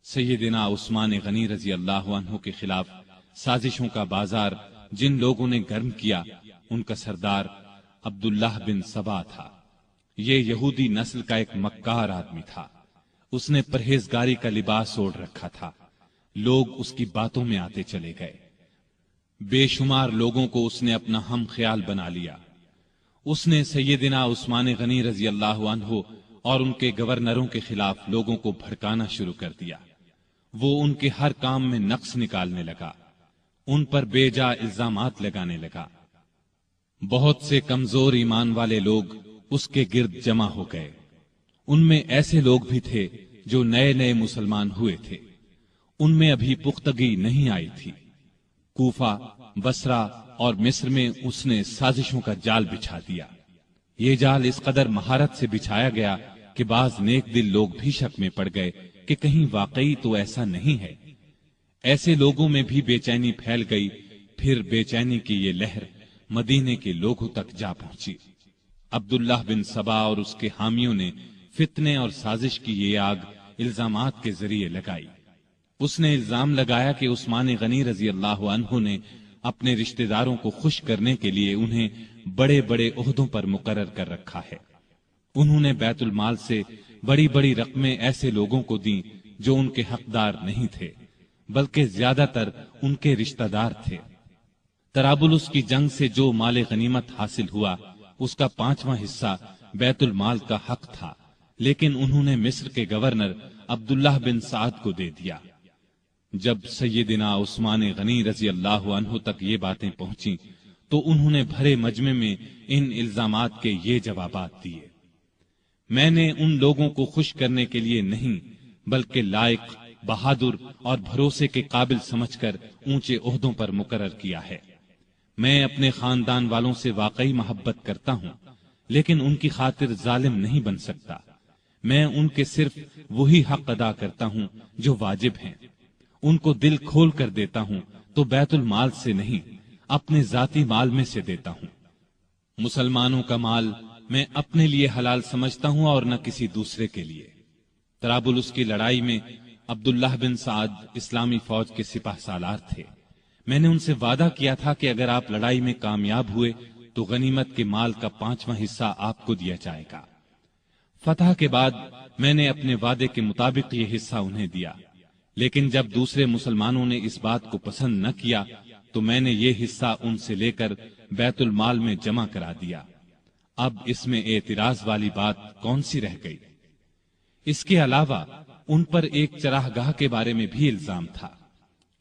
سیدنا عثمان غنی رضی اللہ عنہ کے خلاف سازشوں کا بازار جن لوگوں نے گرم کیا، ان کا سردار عبداللہ بن سبا تھا۔ یہ یہودی نسل کا ایک مکار آدمی تھا۔ اس نے پرہیزگاری کا لباس اوڑھ رکھا تھا۔ لوگ اس کی باتوں میں آتے چلے گئے۔ بے شمار لوگوں کو اس نے اپنا ہم خیال بنا لیا۔ اس نے سیدنا عثمان غنی رضی اللہ عنہ اور ان کے گورنروں کے خلاف لوگوں کو بھڑکانا شروع کر دیا۔ وہ ان کے ہر کام میں نقص نکالنے لگا، ان پر بے جا الزامات لگانے لگا۔ بہت سے کمزور ایمان والے لوگ اس کے گرد جمع ہو گئے۔ ان میں ایسے لوگ بھی تھے جو نئے نئے مسلمان ہوئے تھے، ان میں ابھی پختگی نہیں آئی تھی۔ کوفہ، بصرہ اور مصر میں اس نے سازشوں کا جال بچھا دیا۔ یہ جال اس قدر مہارت سے بچھایا گیا کہ بعض نیک دل لوگ بھی شک میں پڑ گئے کہ کہیں واقعی تو ایسا نہیں ہے۔ ایسے لوگوں میں بھی بے چینی پھیل گئی۔ پھر بے چینی کی یہ لہر مدینے کے لوگوں تک جا پہنچی۔ عبداللہ بن سبا اور اس کے حامیوں نے فتنے اور سازش کی یہ آگ الزامات کے ذریعے لگائی۔ اس نے الزام لگایا کہ عثمان غنی رضی اللہ عنہ نے اپنے رشتہ داروں کو خوش کرنے کے لیے انہیں بڑے بڑے عہدوں پر مقرر کر رکھا ہے۔ انہوں نے بیت المال سے بڑی بڑی رقمیں ایسے لوگوں کو دیں جو ان کے حقدار نہیں تھے، بلکہ زیادہ تر ان کے رشتہ دار تھے۔ طرابلس کی جنگ سے جو مال غنیمت حاصل ہوا، اس کا 5واں حصہ بیت المال کا حق تھا، لیکن انہوں نے مصر کے گورنر عبداللہ بن سعد کو دے دیا۔ جب سیدنا عثمان غنی رضی اللہ عنہ تک یہ باتیں پہنچیں تو انہوں نے بھرے مجمع میں ان الزامات کے یہ جوابات دیے۔ میں نے ان لوگوں کو خوش کرنے کے لیے نہیں، بلکہ لائق، بہادر اور بھروسے کے قابل سمجھ کر اونچے عہدوں پر مقرر کیا ہے۔ میں اپنے خاندان والوں سے واقعی محبت کرتا ہوں، لیکن ان کی خاطر ظالم نہیں بن سکتا۔ میں ان کے صرف وہی حق ادا کرتا ہوں جو واجب ہیں۔ ان کو دل کھول کر دیتا ہوں تو بیت المال سے نہیں، اپنے ذاتی مال میں سے دیتا ہوں۔ مسلمانوں کا مال میں اپنے لیے حلال سمجھتا ہوں اور نہ کسی دوسرے کے لیے۔ طرابلس کی لڑائی میں عبداللہ بن سعد اسلامی فوج کے سپاہ سالار تھے۔ میں نے ان سے وعدہ کیا تھا کہ اگر آپ لڑائی میں کامیاب ہوئے تو غنیمت کے مال کا 5واں حصہ آپ کو دیا جائے گا۔ فتح کے بعد میں نے اپنے وعدے کے مطابق یہ حصہ انہیں دیا، لیکن جب دوسرے مسلمانوں نے اس بات کو پسند نہ کیا تو میں نے یہ حصہ ان سے لے کر بیت المال میں جمع کرا دیا۔ اب اس میں اعتراض والی بات کون سی رہ گئی؟ اس کے علاوہ ان پر ایک چراہ گاہ کے بارے میں بھی الزام تھا۔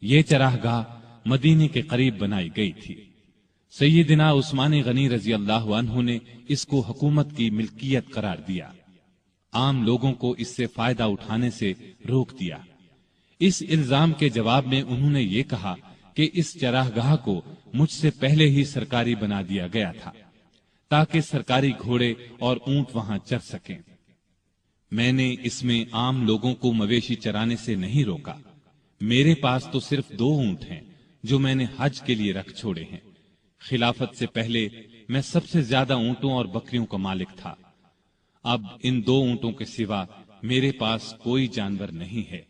یہ چراہ گاہ مدینے کے قریب بنائی گئی تھی۔ سیدنا عثمان غنی رضی اللہ عنہ نے اس کو حکومت کی ملکیت قرار دیا، عام لوگوں کو اس سے فائدہ اٹھانے سے روک دیا۔ اس الزام کے جواب میں انہوں نے یہ کہا کہ اس چراگاہ کو مجھ سے پہلے ہی سرکاری بنا دیا گیا تھا تاکہ سرکاری گھوڑے اور اونٹ وہاں چر سکیں۔ میں نے اس میں عام لوگوں کو مویشی چرانے سے نہیں روکا۔ میرے پاس تو صرف 2 اونٹ ہیں جو میں نے حج کے لیے رکھ چھوڑے ہیں۔ خلافت سے پہلے میں سب سے زیادہ اونٹوں اور بکریوں کا مالک تھا۔ اب ان 2 اونٹوں کے سوا میرے پاس کوئی جانور نہیں ہے،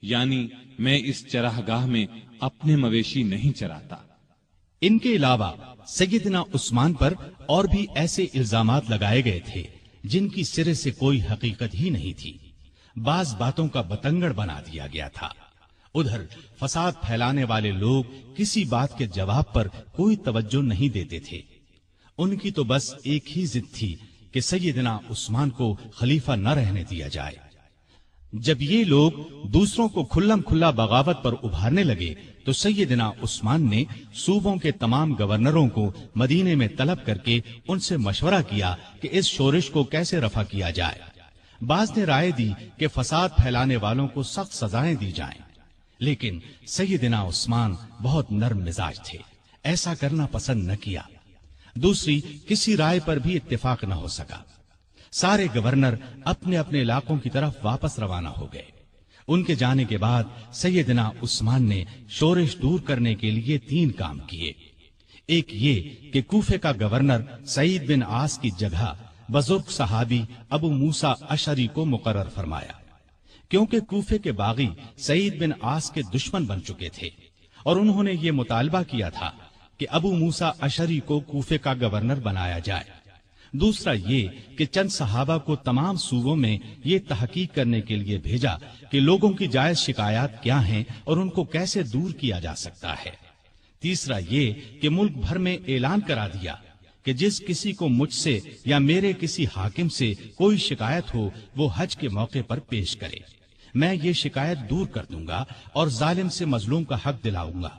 یعنی میں اس چراگاہ میں اپنے مویشی نہیں چراتا۔ ان کے علاوہ سیدنا عثمان پر اور بھی ایسے الزامات لگائے گئے تھے جن کی سرے سے کوئی حقیقت ہی نہیں تھی۔ بعض باتوں کا بتنگڑ بنا دیا گیا تھا۔ ادھر فساد پھیلانے والے لوگ کسی بات کے جواب پر کوئی توجہ نہیں دیتے تھے۔ ان کی تو بس ایک ہی ضد تھی کہ سیدنا عثمان کو خلیفہ نہ رہنے دیا جائے۔ جب یہ لوگ دوسروں کو کھلم کھلا بغاوت پر ابھارنے لگے تو سیدنا عثمان نے صوبوں کے تمام گورنروں کو مدینے میں طلب کر کے ان سے مشورہ کیا کہ اس شورش کو کیسے رفع کیا جائے۔ بعض نے رائے دی کہ فساد پھیلانے والوں کو سخت سزائیں دی جائیں، لیکن سیدنا عثمان بہت نرم مزاج تھے، ایسا کرنا پسند نہ کیا۔ دوسری کسی رائے پر بھی اتفاق نہ ہو سکا۔ سارے گورنر اپنے اپنے علاقوں کی طرف واپس روانہ ہو گئے۔ ان کے جانے کے بعد سیدنا عثمان نے شورش دور کرنے کے لیے 3 کام کیے۔ ایک یہ کہ کوفے کا گورنر سعید بن عاص کی جگہ بزرگ صحابی ابو موسیٰ اشعری کو مقرر فرمایا، کیونکہ کوفے کے باغی سعید بن عاص کے دشمن بن چکے تھے اور انہوں نے یہ مطالبہ کیا تھا کہ ابو موسیٰ اشعری کو کوفے کا گورنر بنایا جائے۔ دوسرا یہ کہ چند صحابہ کو تمام صوبوں میں یہ تحقیق کرنے کے لیے بھیجا کہ لوگوں کی جائز شکایات کیا ہیں اور ان کو کیسے دور کیا جا سکتا ہے۔ تیسرا یہ کہ ملک بھر میں اعلان کرا دیا کہ جس کسی کو مجھ سے یا میرے کسی حاکم سے کوئی شکایت ہو وہ حج کے موقع پر پیش کرے، میں یہ شکایت دور کر دوں گا اور ظالم سے مظلوم کا حق دلاؤں گا۔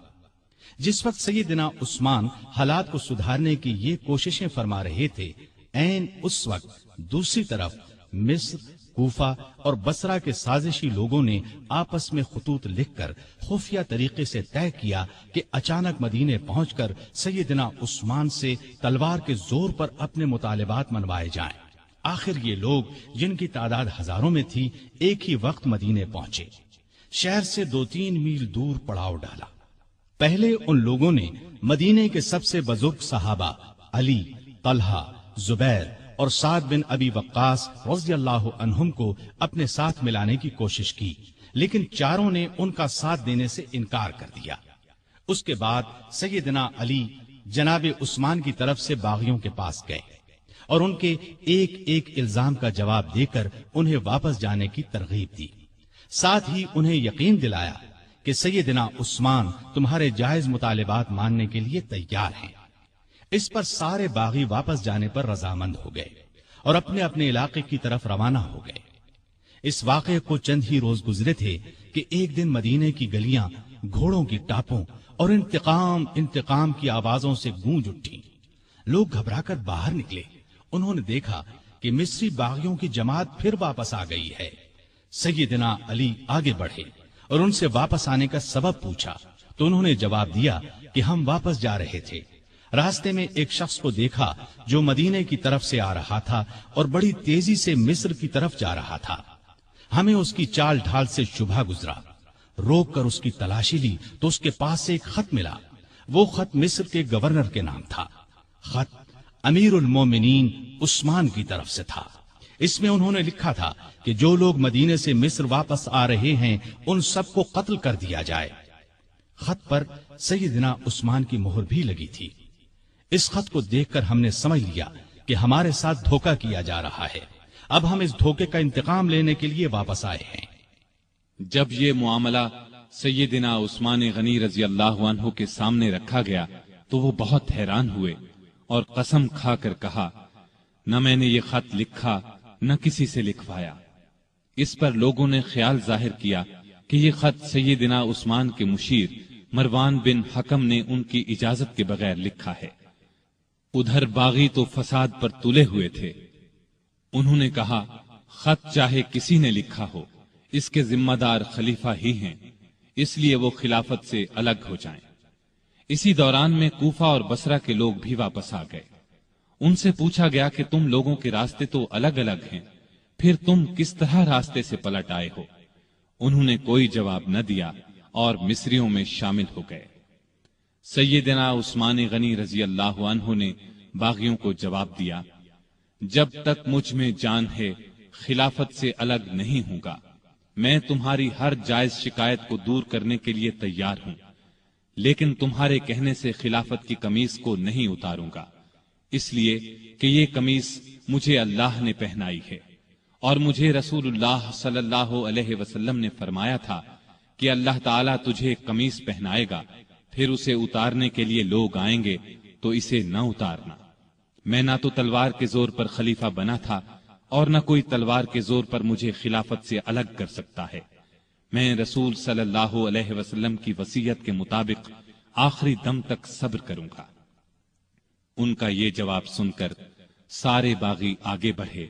جس وقت سیدنا عثمان حالات کو سدھارنے کی یہ کوششیں فرما رہے تھے، عین اس وقت دوسری طرف مصر، کوفہ اور بصرہ کے سازشی لوگوں نے آپس میں خطوط لکھ کر خفیہ طریقے سے طے کیا کہ اچانک مدینے پہنچ کر سیدنا عثمان سے تلوار کے زور پر اپنے مطالبات منوائے جائیں۔ آخر یہ لوگ جن کی تعداد ہزاروں میں تھی ایک ہی وقت مدینے پہنچے۔ شہر سے 2-3 میل دور پڑاؤ ڈالا۔ پہلے ان لوگوں نے مدینے کے سب سے بزرگ صحابہ علی، طلحہ، زبیر اور سعد بن ابی وقاص رضی اللہ عنہم کو اپنے ساتھ ملانے کی کوشش کی، لیکن چاروں نے ان کا ساتھ دینے سے انکار کر دیا۔ اس کے بعد سیدنا علی جناب عثمان کی طرف سے باغیوں کے پاس گئے اور ان کے ایک ایک الزام کا جواب دے کر انہیں واپس جانے کی ترغیب دی، ساتھ ہی انہیں یقین دلایا کہ سیدنا عثمان تمہارے جائز مطالبات ماننے کے لیے تیار ہیں۔ اس پر سارے باغی واپس جانے پر رضامند ہو گئے اور اپنے اپنے علاقے کی طرف روانہ ہو گئے۔ اس واقعے کو چند ہی روز گزرے تھے کہ ایک دن مدینے کی گلیاں گھوڑوں کی ٹاپوں اور انتقام کی آوازوں سے گونج اٹھی۔ لوگ گھبرا کر باہر نکلے۔ انہوں نے دیکھا کہ مصری باغیوں کی جماعت پھر واپس آ گئی ہے۔ سیدنا علی آگے بڑھے اور ان سے واپس آنے کا سبب پوچھا تو انہوں نے جواب دیا کہ ہم واپس جا رہے تھے، راستے میں ایک شخص کو دیکھا جو مدینے کی طرف سے آ رہا تھا اور بڑی تیزی سے مصر کی طرف جا رہا تھا۔ ہمیں اس کی چال ڈھال سے شبہ گزرا، روک کر اس کی تلاشی لی تو اس کے پاس سے ایک خط ملا۔ وہ خط مصر کے گورنر کے نام تھا۔ خط امیر المومنین عثمان کی طرف سے تھا۔ اس میں انہوں نے لکھا تھا کہ جو لوگ مدینے سے مصر واپس آ رہے ہیں ان سب کو قتل کر دیا جائے۔ خط پر سیدنا عثمان کی مہر بھی لگی تھی۔ اس خط کو دیکھ کر ہم نے سمجھ لیا کہ ہمارے ساتھ دھوکہ کیا جا رہا ہے۔ اب ہم اس دھوکے کا انتقام لینے کے لیے واپس آئے ہیں۔ جب یہ معاملہ سیدنا عثمان غنی رضی اللہ عنہ کے سامنے رکھا گیا تو وہ بہت حیران ہوئے اور قسم کھا کر کہا، نہ میں نے یہ خط لکھا نہ کسی سے لکھوایا۔ اس پر لوگوں نے خیال ظاہر کیا کہ یہ خط سیدنا عثمان کے مشیر مروان بن حکم نے ان کی اجازت کے بغیر لکھا ہے۔ ادھر باغی تو فساد پر تلے ہوئے تھے. انہوں نے کہا خط چاہے کسی نے لکھا ہو، اس کے ذمہ دار خلیفہ ہی ہیں، اس لیے وہ خلافت سے الگ ہو جائیں. اسی دوران میں کوفہ اور بصرہ کے لوگ بھی واپس آ گئے. ان سے پوچھا گیا کہ تم لوگوں کے راستے تو الگ الگ ہیں، پھر تم کس طرح راستے سے پلٹ آئے ہو؟ انہوں نے کوئی جواب نہ دیا اور مصریوں میں شامل ہو گئے. سیدنا عثمان غنی رضی اللہ عنہ نے باغیوں کو جواب دیا، جب تک مجھ میں جان ہے خلافت سے الگ نہیں ہوں گا. میں تمہاری ہر جائز شکایت کو دور کرنے کے لیے تیار ہوں، لیکن تمہارے کہنے سے خلافت کی قمیص کو نہیں اتاروں گا، اس لیے کہ یہ قمیص مجھے اللہ نے پہنائی ہے، اور مجھے رسول اللہ صلی اللہ علیہ وسلم نے فرمایا تھا کہ اللہ تعالیٰ تجھے قمیص پہنائے گا، پھر اسے اتارنے کے لیے لوگ آئیں گے تو اسے نہ اتارنا. میں نہ تو تلوار کے زور پر خلیفہ بنا تھا اور نہ کوئی تلوار کے زور پر مجھے خلافت سے الگ کر سکتا ہے. میں رسول صلی اللہ علیہ وسلم کی وصیت کے مطابق آخری دم تک صبر کروں گا. ان کا یہ جواب سن کر سارے باغی آگے بڑھے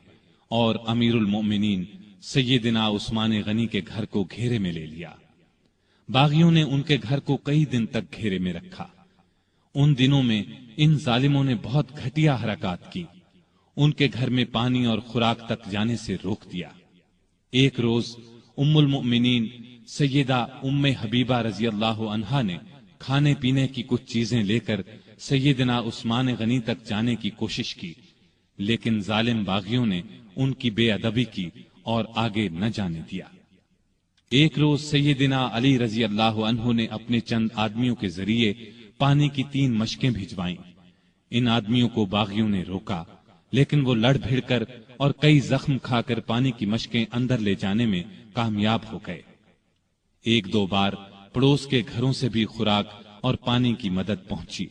اور امیر المؤمنین سیدنا عثمان غنی کے گھر کو گھیرے میں لے لیا. باغیوں نے ان کے گھر کو کئی دن تک گھیرے میں رکھا. ان دنوں میں ان ظالموں نے بہت گھٹیا حرکات کی. ان کے گھر میں پانی اور خوراک تک جانے سے روک دیا. ایک روز ام المؤمنین سیدہ ام حبیبہ رضی اللہ عنہا نے کھانے پینے کی کچھ چیزیں لے کر سیدنا عثمان غنی تک جانے کی کوشش کی، لیکن ظالم باغیوں نے ان کی بے ادبی کی اور آگے نہ جانے دیا. ایک روز سیدنا علی رضی اللہ عنہ نے اپنے چند آدمیوں کے ذریعے پانی کی 3 مشکیں بھجوائیں. ان آدمیوں کو باغیوں نے روکا، لیکن وہ لڑ بھڑ کر اور کئی زخم کھا کر پانی کی مشکیں اندر لے جانے میں کامیاب ہو گئے. 1-2 بار پڑوس کے گھروں سے بھی خوراک اور پانی کی مدد پہنچی،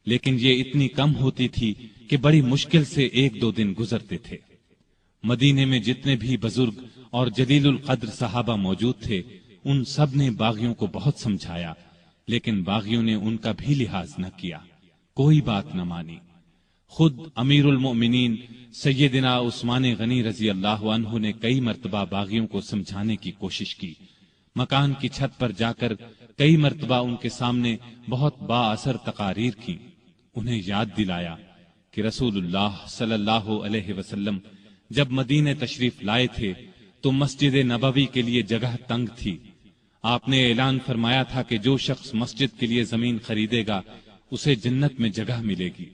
لیکن یہ اتنی کم ہوتی تھی کہ بڑی مشکل سے 1-2 دن گزرتے تھے. مدینے میں جتنے بھی بزرگ اور جلیل القدر صحابہ موجود تھے، ان سب نے باغیوں کو بہت سمجھایا، لیکن باغیوں نے ان کا بھی لحاظ نہ کیا، کوئی بات نہ مانی. خود امیر المؤمنین سیدنا عثمان غنی رضی اللہ عنہ نے کئی مرتبہ باغیوں کو سمجھانے کی کوشش کی. مکان کی چھت پر جا کر کئی مرتبہ ان کے سامنے بہت با اثر تقاریر کی. انہیں یاد دلایا کہ رسول اللہ صلی اللہ علیہ وسلم جب مدینے تشریف لائے تھے تو مسجد نبوی کے لیے جگہ تنگ تھی. آپ نے اعلان فرمایا تھا کہ جو شخص مسجد کے لیے زمین خریدے گا اسے جنت میں جگہ ملے گی.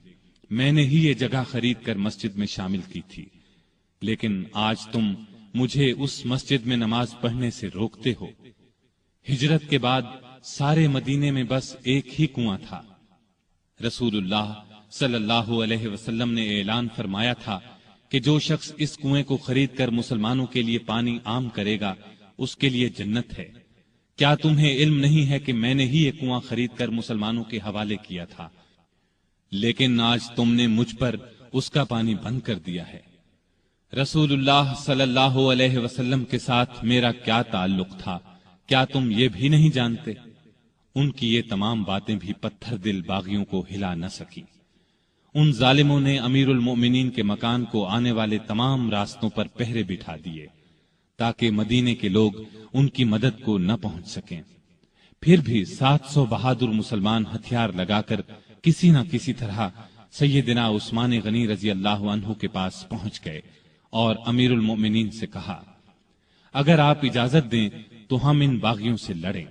میں نے ہی یہ جگہ خرید کر مسجد میں شامل کی تھی، لیکن آج تم مجھے اس مسجد میں نماز پڑھنے سے روکتے ہو. ہجرت کے بعد سارے مدینے میں بس ایک ہی کنواں تھا. رسول اللہ صلی اللہ علیہ وسلم نے اعلان فرمایا تھا کہ جو شخص اس کنویں کو خرید کر مسلمانوں کے لیے پانی عام کرے گا اس کے لیے جنت ہے. کیا تمہیں علم نہیں ہے کہ میں نے ہی یہ کنواں خرید کر مسلمانوں کے حوالے کیا تھا، لیکن آج تم نے مجھ پر اس کا پانی بند کر دیا ہے. رسول اللہ صلی اللہ علیہ وسلم کے ساتھ میرا کیا تعلق تھا، کیا تم یہ بھی نہیں جانتے؟ ان کی یہ تمام باتیں بھی پتھر دل باغیوں کو ہلا نہ سکی. ان ظالموں نے امیر المؤمنین کے مکان کو آنے والے تمام راستوں پر پہرے بٹھا دیے تاکہ مدینے کے لوگ ان کی مدد کو نہ پہنچ سکیں. پھر بھی 700 بہادر مسلمان ہتھیار لگا کر کسی نہ کسی طرح سیدنا عثمان غنی رضی اللہ عنہ کے پاس پہنچ گئے اور امیر المؤمنین سے کہا، اگر آپ اجازت دیں تو ہم ان باغیوں سے لڑیں.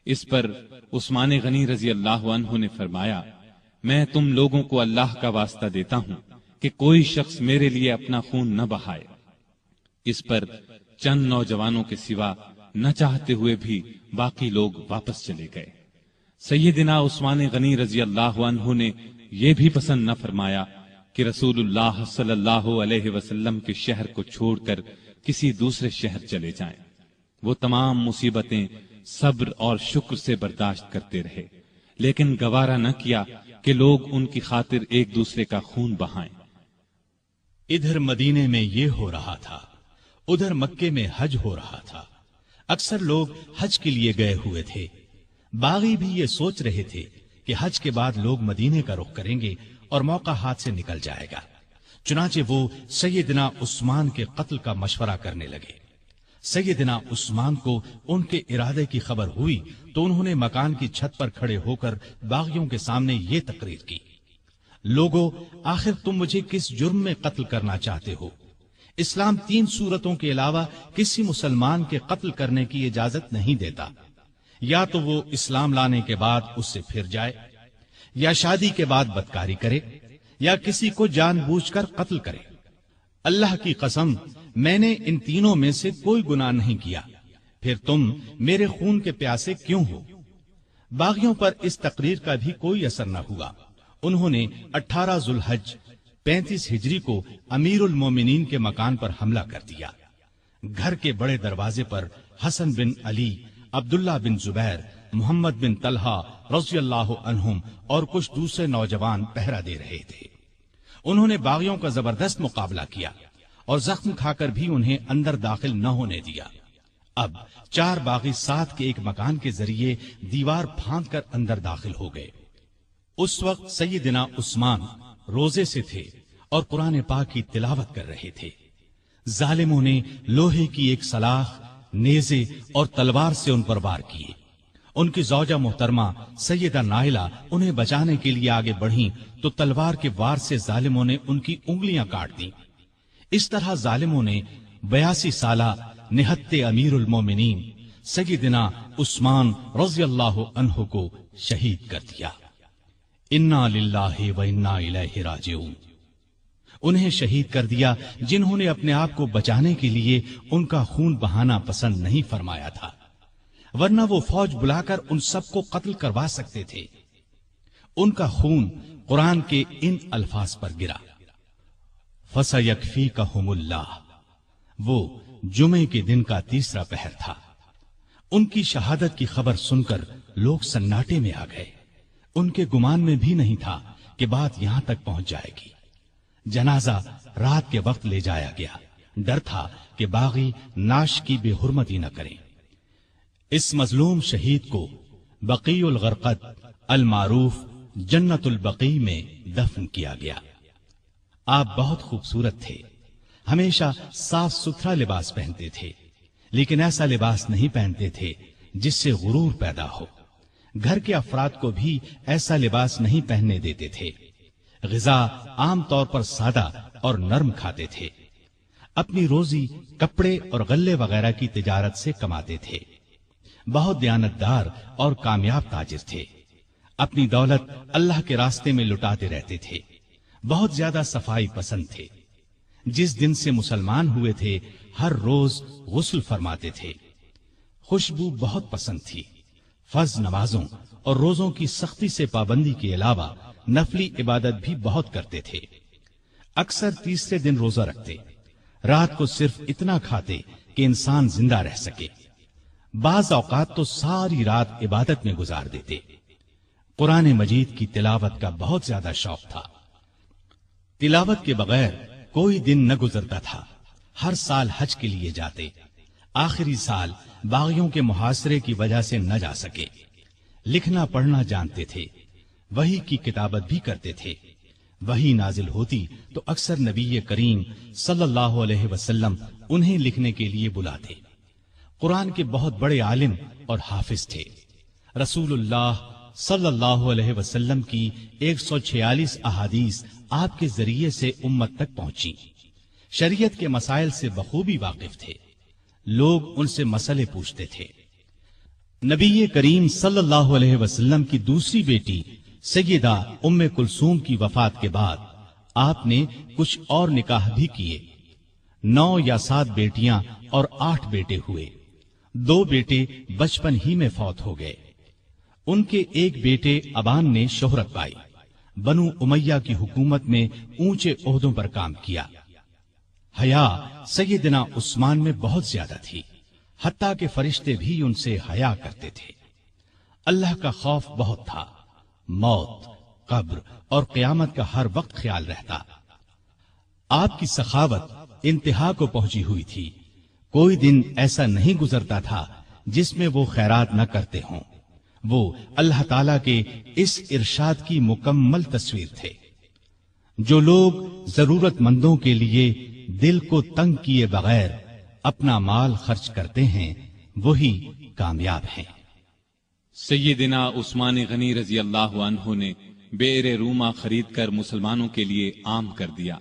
اس پر عثمان غنی رضی اللہ عنہ نے فرمایا، میں تم لوگوں کو اللہ کا واسطہ دیتا ہوں کہ کوئی شخص میرے لیے اپنا خون نہ بہائے. اس پر چند نوجوانوں کے سوا نہ چاہتے ہوئے بھی باقی لوگ واپس چلے گئے. سیدنا عثمان غنی رضی اللہ عنہ نے یہ بھی پسند نہ فرمایا کہ رسول اللہ صلی اللہ علیہ وسلم کے شہر کو چھوڑ کر کسی دوسرے شہر چلے جائیں. وہ تمام مصیبتیں صبر اور شکر سے برداشت کرتے رہے، لیکن گوارا نہ کیا کہ لوگ ان کی خاطر ایک دوسرے کا خون بہائیں. ادھر مدینے میں یہ ہو رہا تھا، ادھر مکے میں حج ہو رہا تھا. اکثر لوگ حج کے لیے گئے ہوئے تھے. باغی بھی یہ سوچ رہے تھے کہ حج کے بعد لوگ مدینے کا رخ کریں گے اور موقع ہاتھ سے نکل جائے گا۔ چنانچہ وہ سیدنا عثمان کے قتل کا مشورہ کرنے لگے۔ سیدنا عثمان کو ان کے ارادے کی خبر ہوئی تو انہوں نے مکان کی چھت پر کھڑے ہو کر باغیوں کے سامنے یہ تقریر کی: لوگو، آخر تم مجھے کس جرم میں قتل کرنا چاہتے ہو؟ اسلام 3 صورتوں کے علاوہ کسی مسلمان کے قتل کرنے کی اجازت نہیں دیتا۔ یا تو وہ اسلام لانے کے بعد اس سے پھر جائے، یا شادی کے بعد بدکاری کرے، یا کسی کو جان بوجھ کر قتل کرے۔ اللہ کی قسم، میں نے ان تینوں میں سے کوئی گناہ نہیں کیا، پھر تم میرے خون کے پیاسے کیوں ہو؟ باغیوں پر اس تقریر کا بھی کوئی اثر نہ ہوا۔ انہوں نے 18 ذوالحج 35 ہجری کو امیر المومنین کے مکان پر حملہ کر دیا۔ گھر کے بڑے دروازے پر حسن بن علی، عبداللہ بن زبیر، محمد بن طلحہ رضی اللہ عنہم اور کچھ دوسرے نوجوان پہرا دے رہے تھے۔ انہوں نے باغیوں کا زبردست مقابلہ کیا اور زخم کھا کر بھی انہیں اندر داخل نہ ہونے دیا۔ اب 4 باغی ساتھ کے ایک مکان کے ذریعے دیوار پھاند کر اندر داخل ہو گئے۔ اس وقت سیدنا عثمان روزے سے تھے اور قرآن پاک کی تلاوت کر رہے تھے۔ ظالموں نے لوہے کی ایک سلاخ، نیزے اور تلوار سے ان پر وار کیے۔ ان کی زوجہ محترمہ سیدہ نائلہ انہیں بچانے کے لیے آگے بڑھیں تو تلوار کے وار سے ظالموں نے ان کی انگلیاں کاٹ دیں۔ اس طرح ظالموں نے 82 سالہ نہتے امیر المومنین سیدنا عثمان رضی اللہ عنہ کو شہید کر دیا۔ انا للہ و انا الیہ راجعون۔ انہیں شہید کر دیا جنہوں نے اپنے آپ کو بچانے کے لیے ان کا خون بہانا پسند نہیں فرمایا تھا، ورنہ وہ فوج بلا کر ان سب کو قتل کروا سکتے تھے۔ ان کا خون قرآن کے ان الفاظ پر گرا: فَسَيَكْفِيكَهُمُ اللَّهُ۔ وہ جمعے کے دن کا تیسرا پہر تھا۔ ان کی شہادت کی خبر سن کر لوگ سناٹے میں آ گئے۔ ان کے گمان میں بھی نہیں تھا کہ بات یہاں تک پہنچ جائے گی۔ جنازہ رات کے وقت لے جایا گیا، ڈر تھا کہ باغی ناش کی بے حرمتی نہ کریں۔ اس مظلوم شہید کو بقیع الغرقد المعروف جنت البقیع میں دفن کیا گیا۔ آپ بہت خوبصورت تھے، ہمیشہ صاف ستھرا لباس پہنتے تھے، لیکن ایسا لباس نہیں پہنتے تھے جس سے غرور پیدا ہو۔ گھر کے افراد کو بھی ایسا لباس نہیں پہننے دیتے تھے۔ غذا عام طور پر سادہ اور نرم کھاتے تھے۔ اپنی روزی کپڑے اور غلے وغیرہ کی تجارت سے کماتے تھے۔ بہت دیانتدار اور کامیاب تاجر تھے۔ اپنی دولت اللہ کے راستے میں لٹاتے رہتے تھے۔ بہت زیادہ صفائی پسند تھے۔ جس دن سے مسلمان ہوئے تھے ہر روز غسل فرماتے تھے۔ خوشبو بہت پسند تھی۔ فرض نمازوں اور روزوں کی سختی سے پابندی کے علاوہ نفلی عبادت بھی بہت کرتے تھے۔ اکثر تیسرے دن روزہ رکھتے، رات کو صرف اتنا کھاتے کہ انسان زندہ رہ سکے۔ بعض اوقات تو ساری رات عبادت میں گزار دیتے۔ قرآن مجید کی تلاوت کا بہت زیادہ شوق تھا۔ تلاوت کے بغیر کوئی دن نہ گزرتا تھا۔ ہر سال حج کے لیے جاتے، آخری سال باغیوں کے محاصرے کی وجہ سے نہ جا سکے۔ لکھنا پڑھنا جانتے تھے، وحی کی کتابت بھی کرتے تھے۔ وحی نازل ہوتی تو اکثر نبی کریم صلی اللہ علیہ وسلم انہیں لکھنے کے لیے بلاتے۔ قرآن کے بہت بڑے عالم اور حافظ تھے۔ رسول اللہ صلی اللہ علیہ وسلم کی 146 احادیث آپ کے ذریعے سے امت تک پہنچی۔ شریعت کے مسائل سے بخوبی واقف تھے۔ لوگ ان سے مسئلے پوچھتے تھے۔ نبی کریم صلی اللہ علیہ وسلم کی دوسری بیٹی سیدہ ام کلثوم کی وفات کے بعد آپ نے کچھ اور نکاح بھی کیے۔ 9 یا 7 بیٹیاں اور 8 بیٹے ہوئے۔ 2 بیٹے بچپن ہی میں فوت ہو گئے۔ ان کے ایک بیٹے ابان نے شہرت پائی، بنو امیہ کی حکومت میں اونچے عہدوں پر کام کیا۔ حیا سیدنا عثمان میں بہت زیادہ تھی، حتیٰ کہ فرشتے بھی ان سے حیا کرتے تھے۔ اللہ کا خوف بہت تھا، موت، قبر اور قیامت کا ہر وقت خیال رہتا۔ آپ کی سخاوت انتہا کو پہنچی ہوئی تھی۔ کوئی دن ایسا نہیں گزرتا تھا جس میں وہ خیرات نہ کرتے ہوں۔ وہ اللہ تعالیٰ کے اس ارشاد کی مکمل تصویر تھے: جو لوگ ضرورت مندوں کے لیے دل کو تنگ کیے بغیر اپنا مال خرچ کرتے ہیں وہی کامیاب ہیں۔ سیدنا عثمان غنی رضی اللہ عنہ نے بئر روما خرید کر مسلمانوں کے لیے عام کر دیا،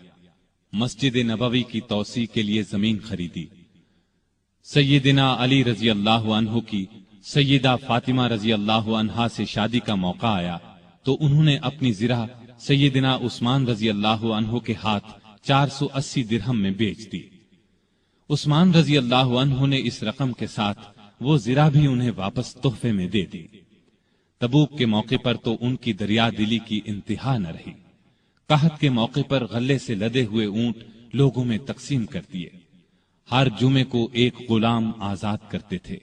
مسجد نبوی کی توسیع کے لیے زمین خریدی۔ سیدنا علی رضی اللہ عنہ کی سیدہ فاطمہ رضی اللہ عنہا سے شادی کا موقع آیا تو انہوں نے اپنی زرہ سیدنا عثمان رضی اللہ عنہ کے ہاتھ 480 درہم میں بیچ دی۔ عثمان رضی اللہ عنہ نے اس رقم کے ساتھ وہ زرہ بھی انہیں واپس تحفے میں دے دی۔ تبوک کے موقع پر تو ان کی دریا دلی کی انتہا نہ رہی، قحط کے موقع پر غلے سے لدے ہوئے اونٹ لوگوں میں تقسیم کر دیے، ہر جمعے کو ایک غلام آزاد کرتے تھے،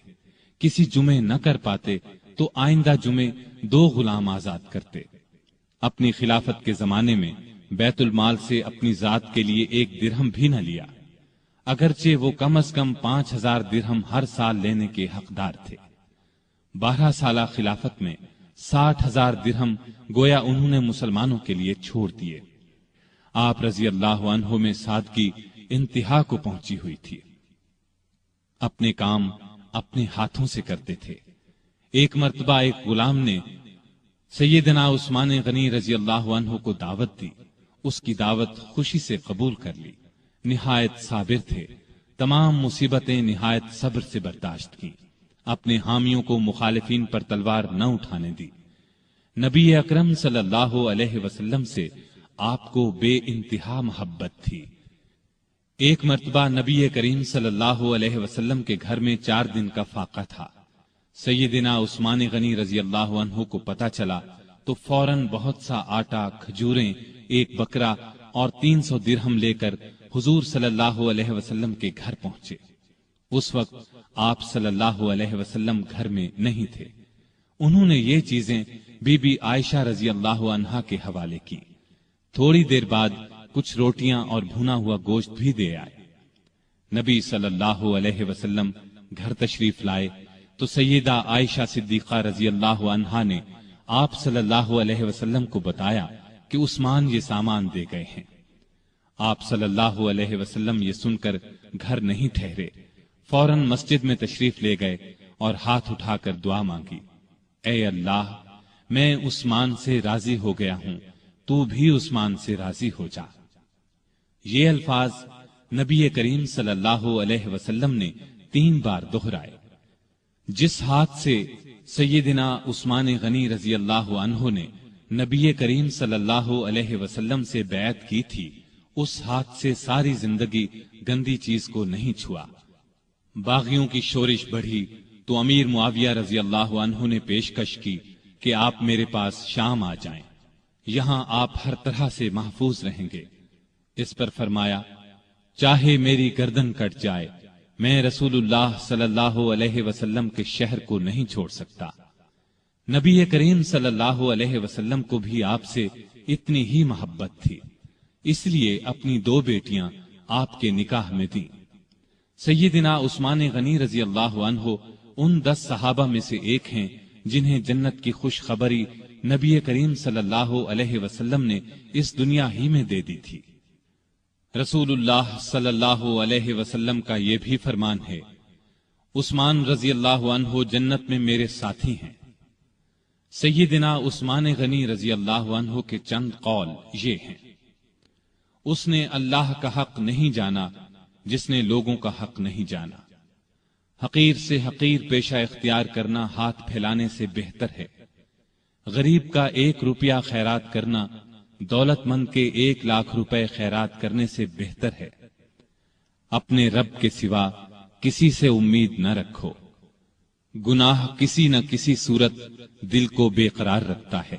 کسی جمعے نہ کر پاتے تو آئندہ جمعے 2 غلام آزاد کرتے۔ اپنی خلافت کے زمانے میں بیت المال سے اپنی ذات کے لیے 1 درہم بھی نہ لیا، اگرچہ وہ کم از کم 5000 درہم ہر سال لینے کے حقدار تھے۔ 12 سالہ خلافت میں 60,000 درہم گویا انہوں نے مسلمانوں کے لیے چھوڑ دیے۔ آپ رضی اللہ عنہ میں سادگی انتہا کو پہنچی ہوئی تھی، اپنے کام اپنے ہاتھوں سے کرتے تھے۔ ایک مرتبہ ایک غلام نے سیدنا عثمان غنی رضی اللہ عنہ کو دعوت دی، اس کی دعوت خوشی سے قبول کر لی، نہایت صابر تھے، تمام مصیبتیں نہایت صبر سے برداشت کی، اپنے حامیوں کو مخالفین پر تلوار نہ اٹھانے دی۔ نبی اکرم صلی اللہ علیہ وسلم سے آپ کو بے انتہا محبت تھی۔ ایک مرتبہ نبی کریم صلی اللہ علیہ وسلم کے گھر میں 4 دن کا فاقہ تھا۔ سیدنا عثمان غنی رضی اللہ عنہ کو پتہ چلا تو فوراً بہت سا آٹا، کھجوریں، 1 بکرا اور 300 درہم لے کر حضور صلی اللہ علیہ وسلم کے گھر پہنچے۔ اس وقت آپ صلی اللہ علیہ وسلم گھر میں نہیں تھے۔ انہوں نے یہ چیزیں بی بی عائشہ رضی اللہ عنہا کے حوالے کی۔ تھوڑی دیر بعد کچھ روٹیاں اور بھنا ہوا گوشت بھی دے آئے۔ نبی صلی اللہ علیہ وسلم گھر تشریف لائے تو سیدہ عائشہ صدیقہ رضی اللہ عنہا نے آپ صلی اللہ علیہ وسلم کو بتایا کہ عثمان یہ سامان دے گئے ہیں۔ آپ صلی اللہ علیہ وسلم یہ سن کر گھر نہیں ٹھہرے، فوراً مسجد میں تشریف لے گئے اور ہاتھ اٹھا کر دعا مانگی، اے اللہ، میں عثمان سے راضی ہو گیا ہوں، تو بھی عثمان سے راضی ہو جا۔ یہ الفاظ نبی کریم صلی اللہ علیہ وسلم نے 3 بار دہرائے۔ جس ہاتھ سے سیدنا عثمان غنی رضی اللہ عنہ نے نبی کریم صلی اللہ علیہ وسلم سے بیعت کی تھی، اس ہاتھ سے ساری زندگی گندی چیز کو نہیں چھوا۔ باغیوں کی شورش بڑھی تو امیر معاویہ رضی اللہ عنہ نے پیشکش کی کہ آپ میرے پاس شام آ جائیں، یہاں آپ ہر طرح سے محفوظ رہیں گے۔ اس پر فرمایا، چاہے میری گردن کٹ جائے، میں رسول اللہ صلی اللہ علیہ وسلم کے شہر کو نہیں چھوڑ سکتا۔ نبی کریم صلی اللہ علیہ وسلم کو بھی آپ سے اتنی ہی محبت تھی، اس لیے اپنی 2 بیٹیاں آپ کے نکاح میں دیں۔ سیدنا عثمان غنی رضی اللہ عنہ ان 10 صحابہ میں سے ایک ہیں جنہیں جنت کی خوشخبری نبی کریم صلی اللہ علیہ وسلم نے اس دنیا ہی میں دے دی تھی۔ رسول اللہ صلی اللہ علیہ وسلم کا یہ بھی فرمان ہے، عثمان رضی اللہ عنہ جنت میں میرے ساتھی ہیں۔ سیدنا عثمان غنی رضی اللہ عنہ کے چند قول یہ ہیں، اس نے اللہ کا حق نہیں جانا جس نے لوگوں کا حق نہیں جانا۔ حقیر سے حقیر پیشہ اختیار کرنا ہاتھ پھیلانے سے بہتر ہے۔ غریب کا 1 روپیہ خیرات کرنا دولت مند کے 1 لاکھ روپے خیرات کرنے سے بہتر ہے۔ اپنے رب کے سوا کسی سے امید نہ رکھو۔ گناہ کسی نہ کسی صورت دل کو بے قرار رکھتا ہے۔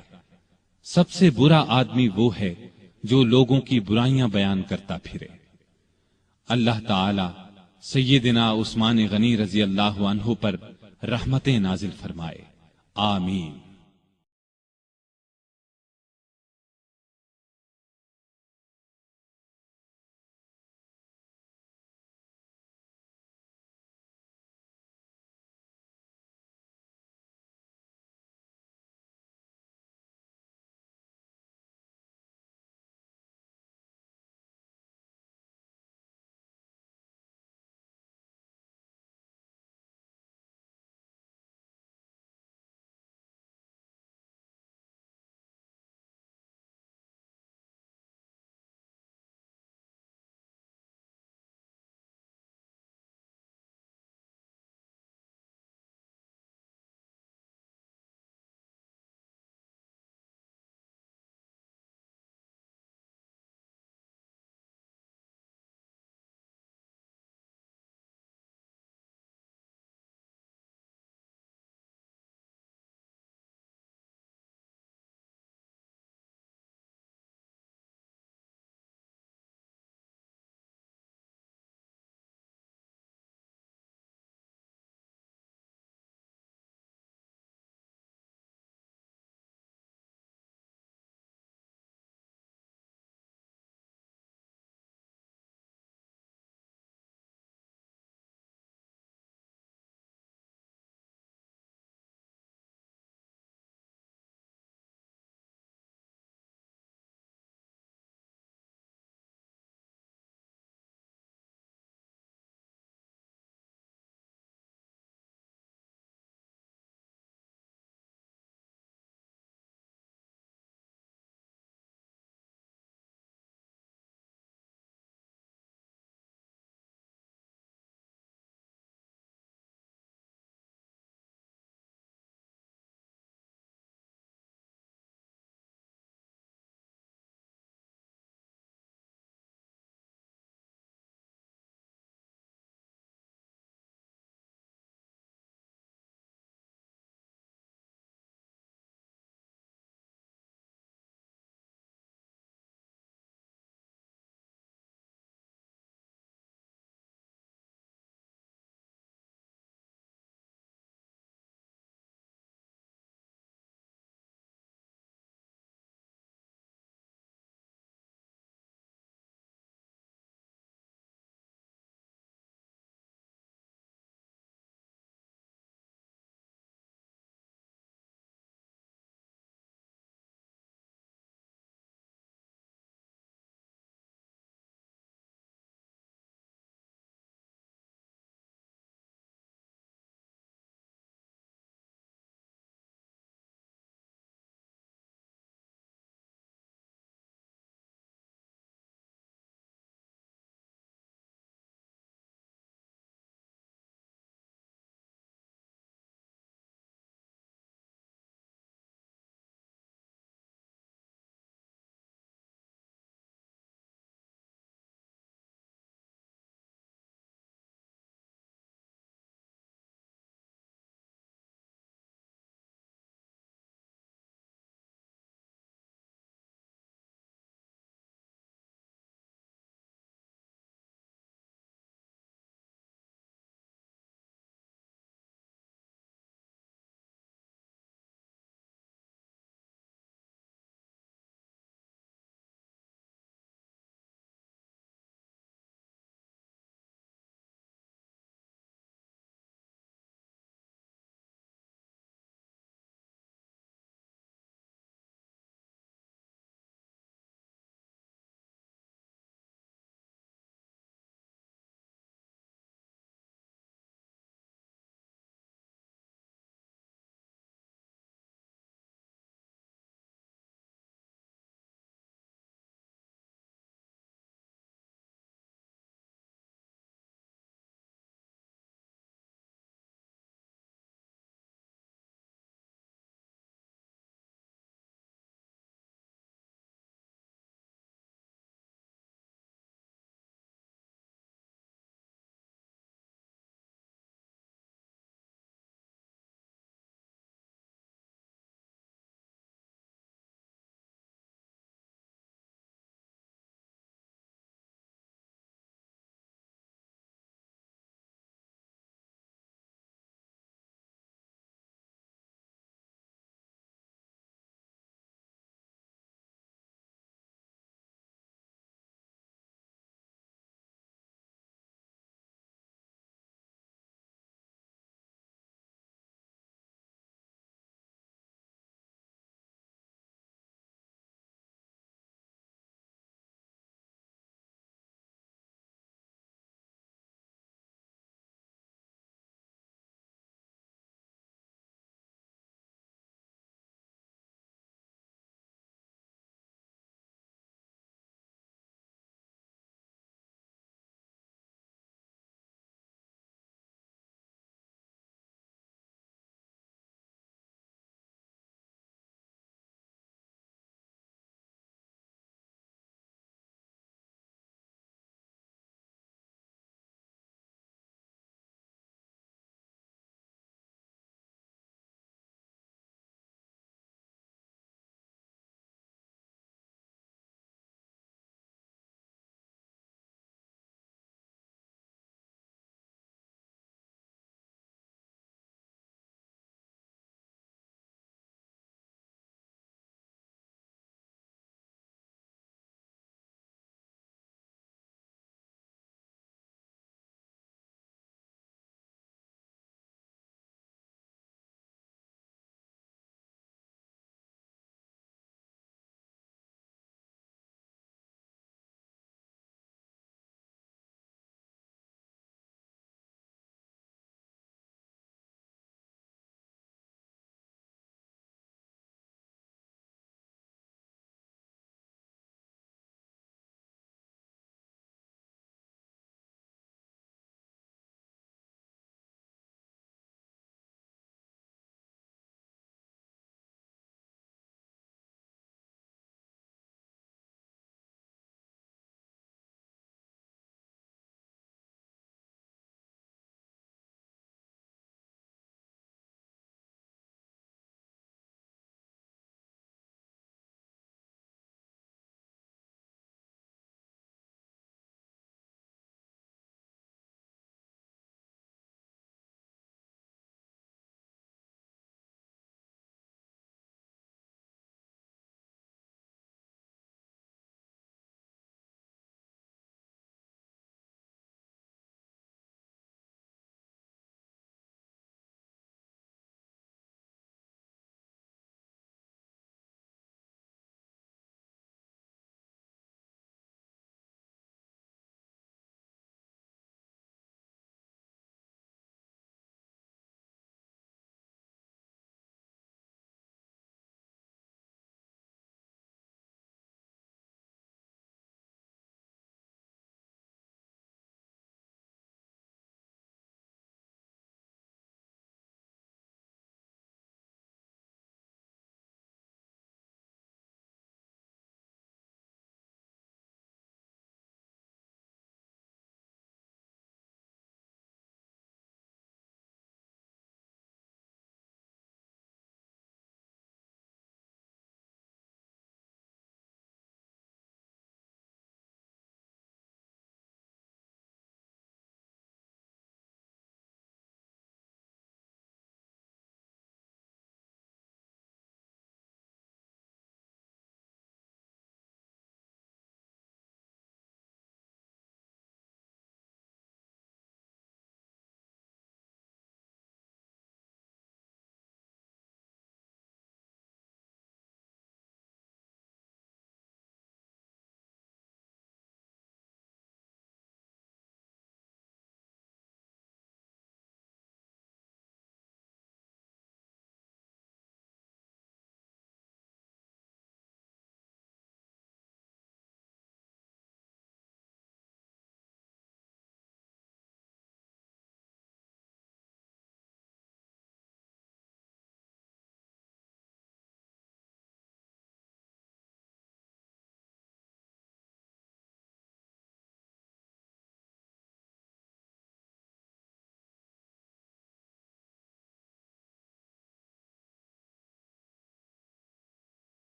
سب سے برا آدمی وہ ہے جو لوگوں کی برائیاں بیان کرتا پھرے۔ اللہ تعالی سیدنا عثمان غنی رضی اللہ عنہ پر رحمتیں نازل فرمائے، آمین۔